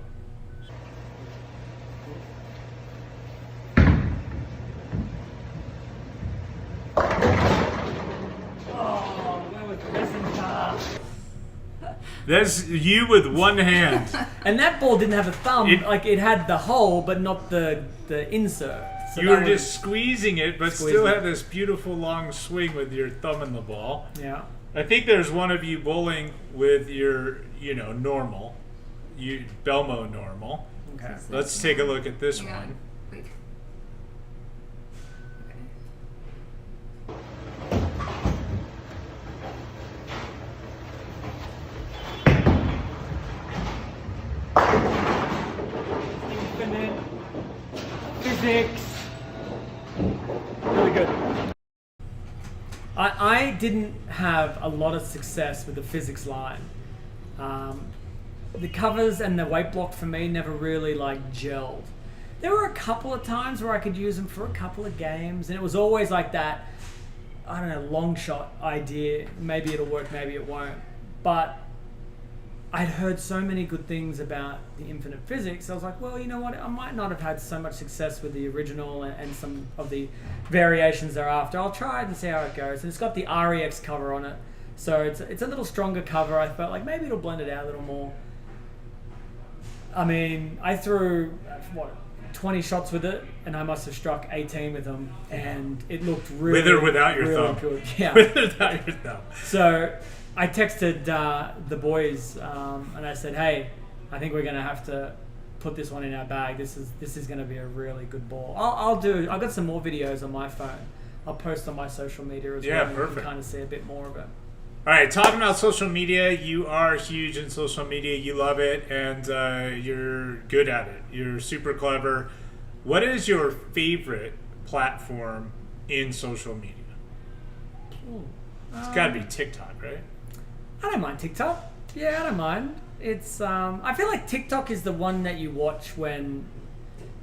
That's you with one hand. And that ball didn't have a thumb. It had the hole, but not the insert. So you were just squeezing it, but still had this beautiful long swing with your thumb in the ball. Yeah. I think there's one of you bowling with your, normal, BELMO normal. Okay. Let's take a look at this Hang on. one. Wait. Infinite physics. Really good. I didn't have a lot of success with the physics line. The covers and the weight block for me never really gelled. There were a couple of times where I could use them for a couple of games, and it was always like that, I don't know, long shot idea. Maybe it'll work, maybe it won't. But I'd heard so many good things about the infinite physics. I was like, well, you know what? I might not have had so much success with the original and some of the variations thereafter. I'll try it and see how it goes. And it's got the REX cover on it, so it's a little stronger cover. I felt like maybe it'll blend it out a little more. I mean, I threw 20 shots with it, and I must have struck 18 with them, and it looked really with or without your really thumb. good. Yeah. With or without your thumb. So I texted the boys and I said, "Hey, I think we're gonna have to put this one in our bag. This is gonna be a really good ball." I've got some more videos on my phone. I'll post on my social media as well. Yeah, and perfect. you can kind of see a bit more of it. All right, talking about social media, you are huge in social media. You love it, and you're good at it. You're super clever. What is your favorite platform in social media? It's got to be TikTok, right? I don't mind TikTok. Yeah, I don't mind. It's I feel like TikTok is the one that you watch when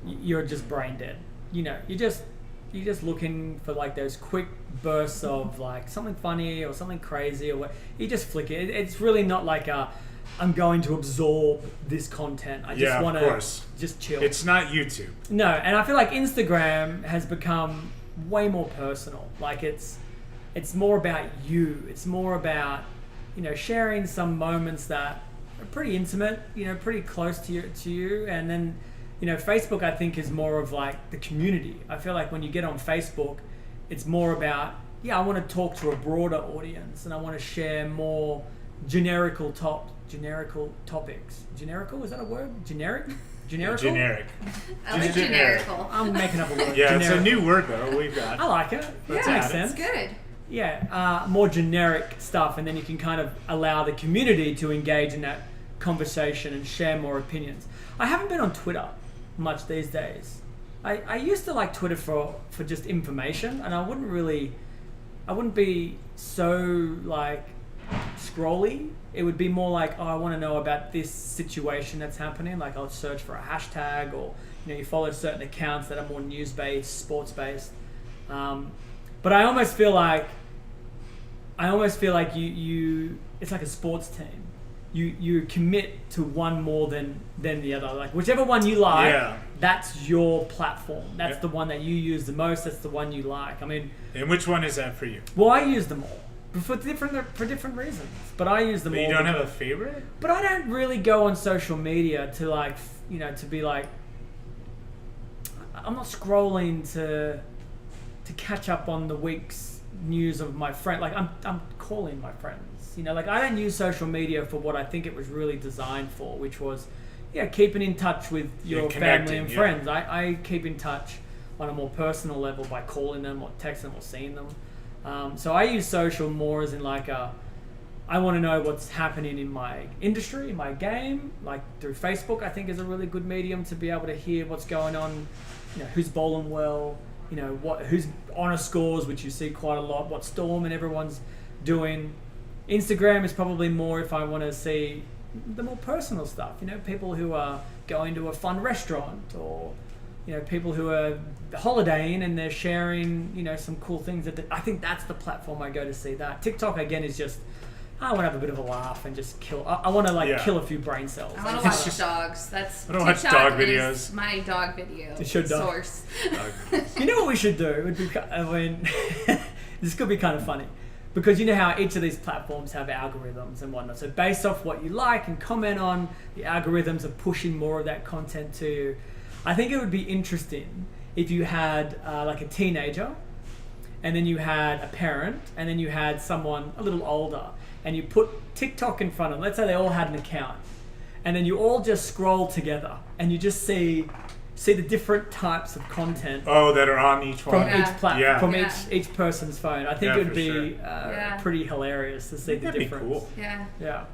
you're just brain dead. You're just looking for those quick bursts of something funny or something crazy or what. You just flick it. It's really not like I'm going to absorb this content. I just want to just chill. It's not YouTube. No, and I feel like Instagram has become way more personal. It's more about you. It's more about sharing some moments that are pretty intimate, pretty close to you, and then Facebook I think is more of like the community. I feel like when you get on Facebook, it's more about, I want to talk to a broader audience and I want to share more generical topics. Generical, is that a word? Generical? Generic. I like generical. I'm making up a word. Yeah, Generic. it's a new word though. We've got. I like it. Let's That makes add it. sense. It's good. Yeah, more generic stuff, and then you can kind of allow the community to engage in that conversation and share more opinions. I haven't been on Twitter much these days. I used to like Twitter for just information, and I wouldn't be so like scrolly. It would be more like, I want to know about this situation that's happening. Like I'll search for a hashtag, or you follow certain accounts that are more news-based, sports-based. But I almost feel like you it's like a sports team. You commit to one more than the other. Like whichever one you like, that's your platform. That's the one that you use the most. That's the one you like. I mean, and which one is that for you? well, I use them all for different reasons. But I use them But all. you don't have a favorite? But I don't really go on social media to like, to be like, I'm not scrolling to catch up on the week's news of my friend. Like I'm calling my friends. Like I don't use social media for what I think it was really designed for, which was, keeping in touch with your family and friends. I keep in touch on a more personal level by calling them or texting them or seeing them. So I use social more as in like I want to know what's happening in my industry, in my game. Like through Facebook, I think is a really good medium to be able to hear what's going on. Who's bowling well. Who's honor scores, which you see quite a lot. What Storm and everyone's doing. Instagram is probably more if I want to see the more personal stuff. People who are going to a fun restaurant, or people who are holidaying and they're sharing some cool things. I think that's the platform I go to see that. TikTok again is just, I want to have a bit of a laugh and just kill. I want to kill a few brain cells. I want to watch dogs. That's I don't watch TikTok dog videos. is my dog video It should dog. source. You know what we should do? It would be, this could be kind of funny. Because you know how each of these platforms have algorithms and whatnot. So based off what you like and comment on, the algorithms are pushing more of that content to you. I think it would be interesting if you had like a teenager, and then you had a parent, and then you had someone a little older, and you put TikTok in front of them. Let's say they all had an account, and then you all just scroll together, and you just see the different types of content. Oh, that are on each one. From each platform, from Yeah. each person's phone. I think it would for be sure. pretty hilarious to see the That'd be difference. cool. Yeah. Yeah.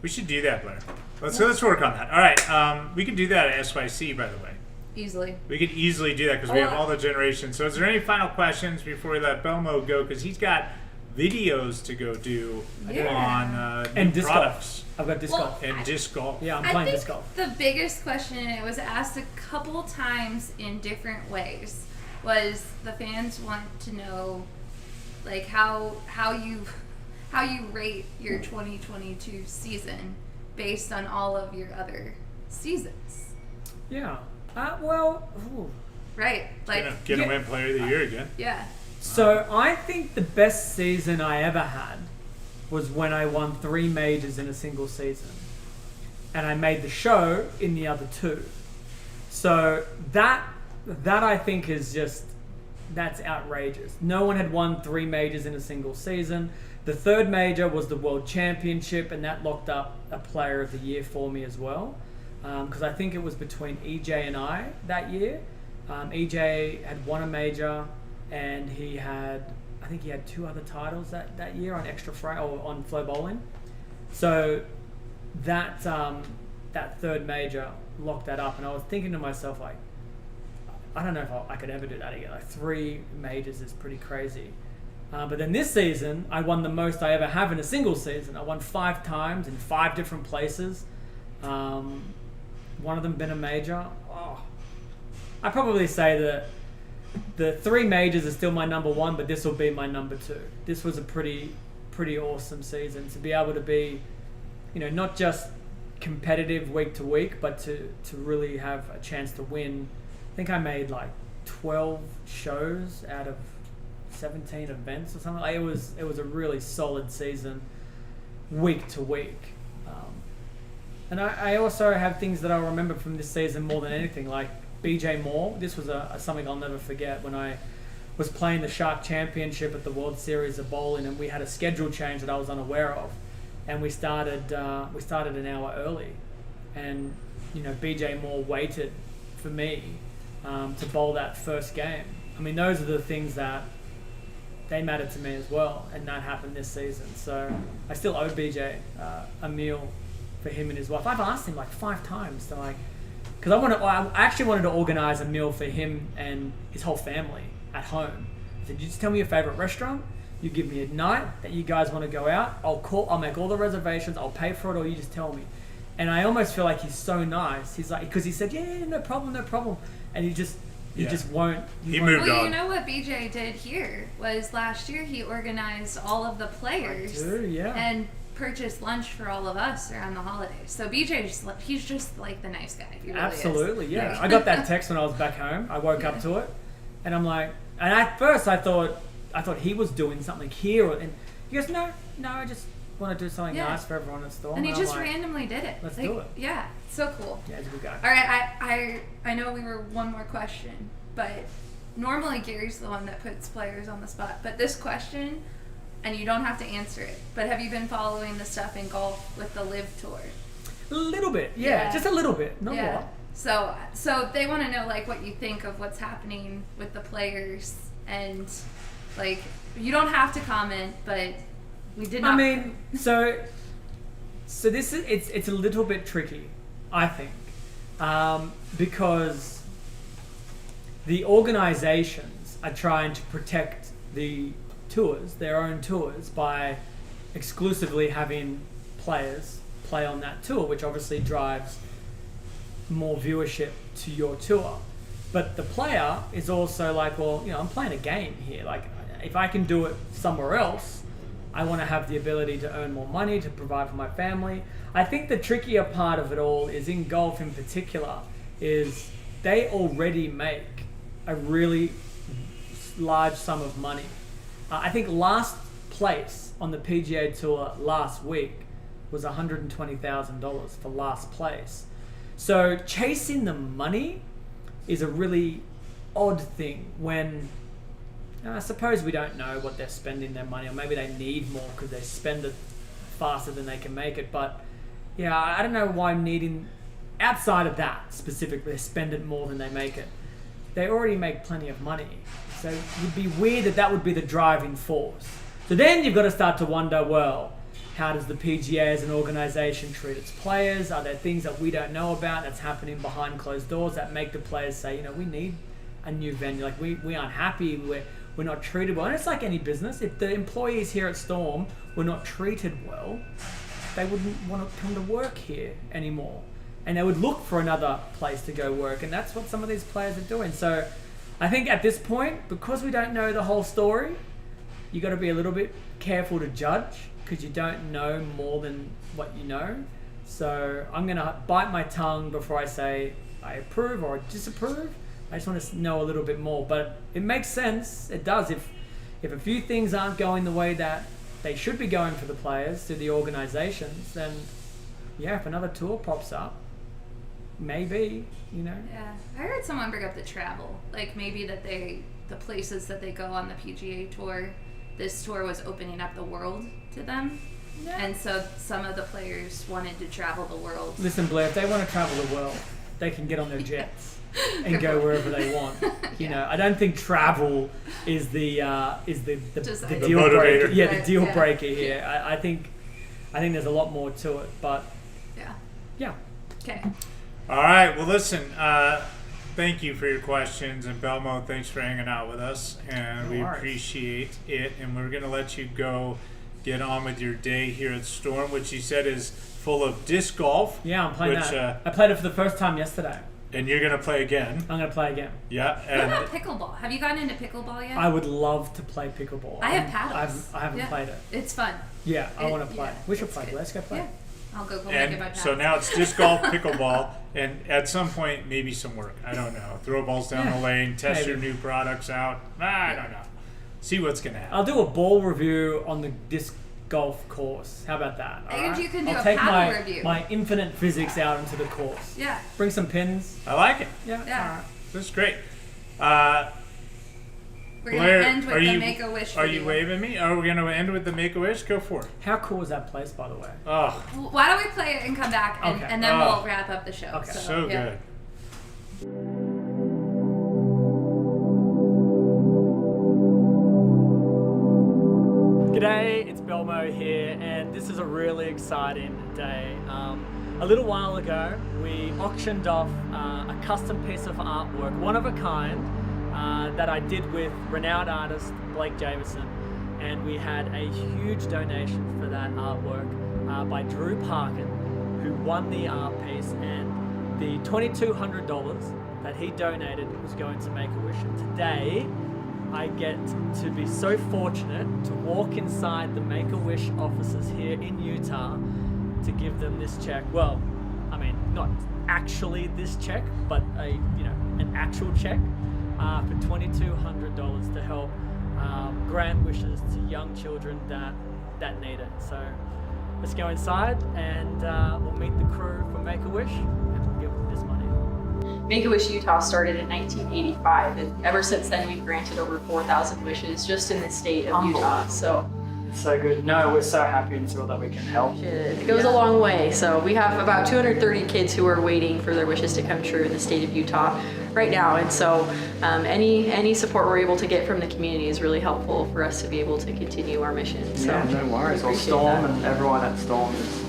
We should do that, Blair. Let's work on that. All right. We could do that at SYC, by the way. Easily. We could easily do that because we have all the generations. So is there any final questions before we let Belmo go? Because he's got videos to go do on And new disc products. golf. I've got disc Well, golf. And disc golf. Yeah, I'm I playing think disc golf. the biggest question, and it was asked a couple times in different ways, was the fans want to know, like how you rate your 2022 season based on all of your other seasons. Yeah. Right. Like Get him win Player of the Year again. yeah. So I think the best season I ever had was when I won 3 majors in a single season. And I made the show in the other 2. So that I think is just, that's outrageous. No one had won 3 majors in a single season. The 3rd major was the World Championship, and that locked up a Player of the Year for me as well. Because I think it was between EJ and I that year. EJ had won a major, and I think he had 2 other titles that year on extra or on flow bowling. So that 3rd major locked that up, and I was thinking to myself, like, I don't know if I could ever do that again. Like 3 majors is pretty crazy. But then this season, I won the most I ever have in a single season. I won 5 times in 5 different places. One of them been a major. I'd probably say that the 3 majors are still my number 1, but this will be my number 2. This was a pretty awesome season to be able to be, not just competitive week to week, but to really have a chance to win. I think I made like 12 shows out of 17 events or something. Like it was a really solid season, week to week. And I also have things that I'll remember from this season more than anything, like BJ Moore. This was something I'll never forget when I was playing the Shark Championship at the World Series of Bowling, and we had a schedule change that I was unaware of, and we started an hour early, and BJ Moore waited for me to bowl that first game. I mean, those are the things that they matter to me as well, and that happened this season. So I still owe BJ a meal for him and his wife. I've asked him like 5 times to because I actually wanted to organize a meal for him and his whole family at home. I said, you just tell me your favorite restaurant, you give me a night that you guys want to go out, I'll make all the reservations, I'll pay for it, or you just tell me. And I almost feel like he's so nice. He's like, because he said, yeah, no problem, and he just won't. He moved on. You know what BJ did here was last year he organized all of the players and purchased lunch for all of us around the holidays. So he's just like the nice guy. He really Absolutely, is. yeah. I got that text when I was back home. I woke up to it, and I'm like, and at first I thought he was doing something here, and he goes, no, I just want to do something nice for everyone at the store. And he just randomly did it. Let's do it. Yeah, so cool. Yeah, he's a good guy. All right, I know we were one more question, but normally Gary's the one that puts players on the spot. But this question, and you don't have to answer it, but have you been following the stuff in golf with the Live Tour? A little bit, yeah. Just a little bit, not a lot. So they want to know like what you think of what's happening with the players, and like you don't have to comment, but we did not. I mean, so this is it's a little bit tricky, I think, because the organizations are trying to protect the tours, their own tours, by exclusively having players play on that tour, which obviously drives more viewership to your tour. But the player is also like, well, I'm playing a game here. Like, if I can do it somewhere else, I want to have the ability to earn more money, to provide for my family. I think the trickier part of it all is in golf in particular, is they already make a really large sum of money. I think last place on the PGA Tour last week was $120,000 for last place. So chasing the money is a really odd thing when I suppose we don't know what they're spending their money on. Maybe they need more because they spend it faster than they can make it. But yeah, I don't know why I'm needing, outside of that specifically, they spend it more than they make it. They already make plenty of money. So it would be weird that would be the driving force. So then you've got to start to wonder, well, how does the PGA as an organisation treat its players? Are there things that we don't know about that's happening behind closed doors that make the players say, we need a new venue. Like we aren't happy, we're not treated well. And it's like any business. If the employees here at Storm were not treated well, they wouldn't want to come to work here anymore. And they would look for another place to go work. And that's what some of these players are doing. So I think at this point, because we don't know the whole story, you got to be a little bit careful to judge because you don't know more than what you know. So I'm going to bite my tongue before I say I approve or disapprove. I just want to know a little bit more. But it makes sense. It does. If a few things aren't going the way that they should be going for the players, to the organizations, then yeah, if another tour pops up, maybe, Yeah, I heard someone bring up the travel. Like maybe that the places that they go on the PGA Tour, this tour was opening up the world to them. Yeah. And so some of the players wanted to travel the world. Listen, Blair, if they want to travel the world, they can get on their jets and go wherever they want. You know, I don't think travel is the deal breaker. Yeah, the deal breaker here. Yeah. I think there's a lot more to it, but yeah. Okay. All right. Well, listen. Thank you for your questions, and Belmo, thanks for hanging out with us, and we appreciate it. And we're gonna let you go, get on with your day here at Storm, which you said is full of disc golf. Yeah, I'm playing that. I played it for the first time yesterday. And you're gonna play again. I'm gonna play again. Yeah. And what about pickleball? Have you gotten into pickleball yet? I would love to play pickleball. I have paddles. I haven't played it. It's fun. Yeah, I want to play. We should play. Let's go play. Yeah. I'll go get my paddles. So now it's disc golf, pickleball, and at some point maybe some work. I don't know. Throw balls down the lane, test your new products out. I don't know. See what's gonna happen. I'll do a ball review on the disc golf course. How about that? All And right? you can do I'll a take paddle review. my infinite physics out into the course. Yeah. Bring some pins. I like it. Yeah. Yeah. All right. This is great. We're going Blair, to end with the Make-A-Wish Are video. you waving me? Are we going to end with the Make-A-Wish? Go for it. How cool is that place, by the way? Oh, Why don't we play it and come back, and, Okay. and then Oh. we'll wrap up the show. Okay. so yeah. good. G'day, it's Belmo here, and this is a really exciting day. A little while ago, we auctioned off a custom piece of artwork, one of a kind, that I did with renowned artist Blake Jameson, and we had a huge donation for that artwork by Drew Parkin, who won the art piece, and the $2,200 that he donated was going to Make-A-Wish. And today, I get to be so fortunate to walk inside the Make-A-Wish offices here in Utah to give them this check. Well, I mean, not actually this check, but an actual check for $2,200 to help grant wishes to young children that need it. So let's go inside and we'll meet the crew from Make-A-Wish and we'll give them this money. Make-A-Wish Utah started in 1985, and ever since then we've granted over 4,000 wishes just in the state of Utah. So So good. No, we're so happy and thrilled that we can help. it goes a long way. So we have about 230 kids who are waiting for their wishes to come true in the state of Utah right now. And so any support we're able to get from the community is really helpful for us to be able to continue our mission. So Yeah, no worries. we Well, appreciate Storm that. and everyone at Storm is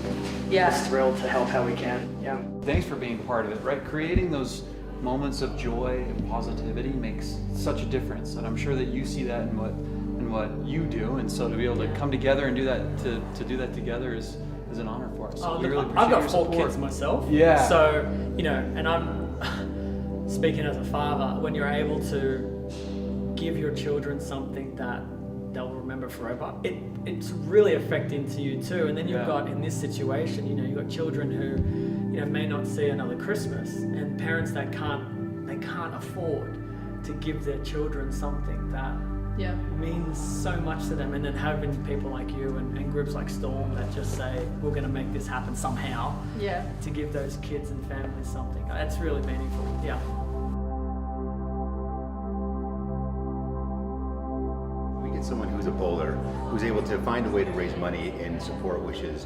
Yeah. thrilled to help how we can. Yeah. Thanks for being part of it, right? Creating those moments of joy and positivity makes such a difference, and I'm sure that you see that in what you do, and so to be able to come together and do that to do that together is an honor for us. So we really appreciate I've got your 4 support. kids myself. Yeah. So, and I'm speaking as a father, when you're able to give your children something that they'll remember forever, it's really affecting to you too. And then you've Yeah. got, in this situation, you've got children who, may not see another Christmas, and parents that can't afford to give their children something that Yeah. means so much to them. And then having people like you and groups like Storm that just say, we're going to make this happen somehow, Yeah. to give those kids and families something. That's really meaningful. Yeah. We get someone who's a bowler, who's able to find a way to raise money and support wishes.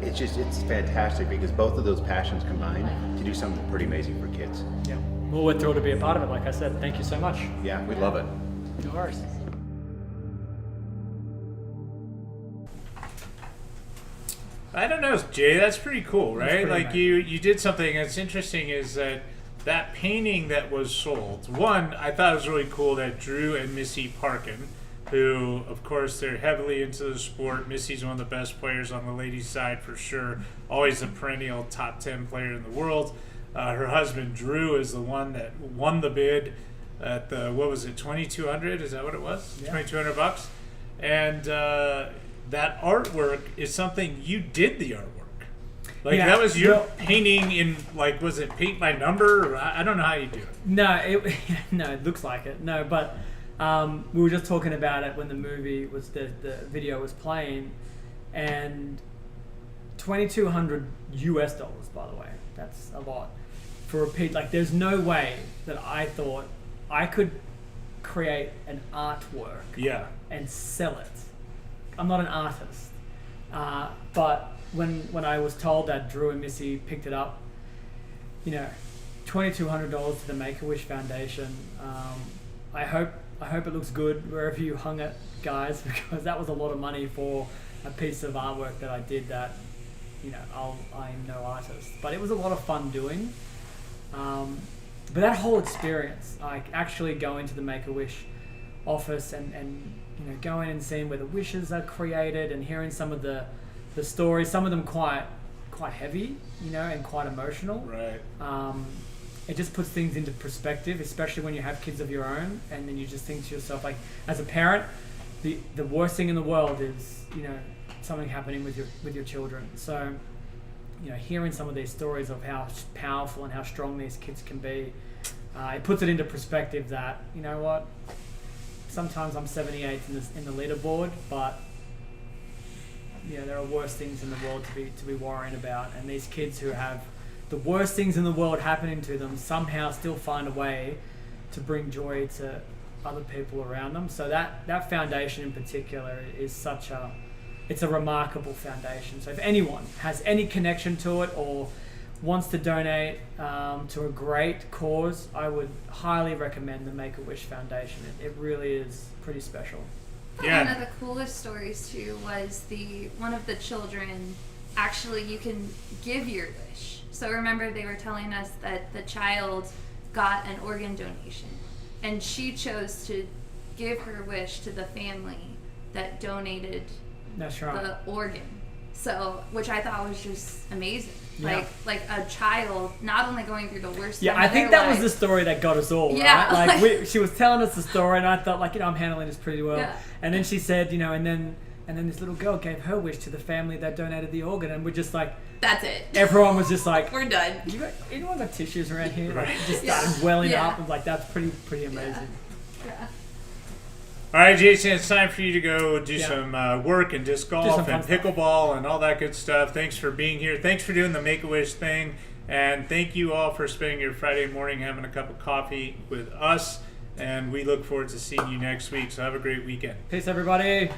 It's fantastic because both of those passions combine to do something pretty amazing for kids. Yeah. Well, we're thrilled to be a part of it. Like I said, thank you so much. Yeah, we love it. No worries. I don't know, Jay. That's pretty cool, right? pretty Like amazing. you did something that's interesting. Is that painting that was sold? One, I thought it was really cool that Drew and Missy Parkin, who, of course, they're heavily into the sport. Missy's one of the best players on the ladies' side for sure. Always a perennial top 10 player in the world. Her husband Drew is the one that won the bid at the, what was it, 2,200? Is that what it was? Yeah. $2,200. And that artwork is something you did the artwork. Like Yeah, that was your well- painting in, like, was it paint by number? Or I don't know how you do it. No, it looks like it. No, but we were just talking about it when the movie was the video was playing, and $2,200 US, by the way. That's a lot for a piece. Like, there's no way that I thought I could create an artwork Yeah. and sell it. I'm not an artist, but when I was told that Drew and Missy picked it up, $2,200 to the Make-A-Wish Foundation. I hope it looks good wherever you hung it, guys, because that was a lot of money for a piece of artwork that I did that, I'm no artist, but it was a lot of fun doing. But that whole experience, like actually going to the Make-A-Wish office and going and seeing where the wishes are created and hearing some of the stories, some of them quite heavy, and quite emotional. Right. It just puts things into perspective, especially when you have kids of your own, and then you just think to yourself, like, as a parent, the worst thing in the world is, something happening with your children. So, hearing some of these stories of how powerful and how strong these kids can be, it puts it into perspective that, you know what, sometimes I'm 78th in the leaderboard, but there are worse things in the world to be worrying about, and these kids who have the worst things in the world happening to them somehow still find a way to bring joy to other people around them. So that foundation in particular is it's a remarkable foundation. So if anyone has any connection to it or wants to donate to a great cause, I would highly recommend the Make-A-Wish Foundation. It really is pretty special. Yeah. One of the coolest stories too was one of the children, actually you can give your wish. So remember they were telling us that the child got an organ donation, and she chose to give her wish to the family that donated That's right. the organ. So, which I thought was just amazing. Yeah. Like a child not only going through the worst Yeah, time I of think their that was life, the story that got us all, Yeah, right? like- She was telling us the story, and I thought, I'm handling this pretty well. Yeah. And then she said, and then this little girl gave her wish to the family that donated the organ, and we're just like, that's it. everyone was just like, We're done. anyone got tissues around here? Like, Right. it just Yeah. started welling Yeah. up, and like, that's pretty amazing. Yeah. All right, Jason, it's time for you to go do Yeah. some work and disc some golf fun and stuff. pickleball and all that good stuff. Thanks for being here. Thanks for doing the Make-A-Wish thing. And thank you all for spending your Friday morning having a cup of coffee with us. And we look forward to seeing you next week. So have a great weekend. Peace, everybody.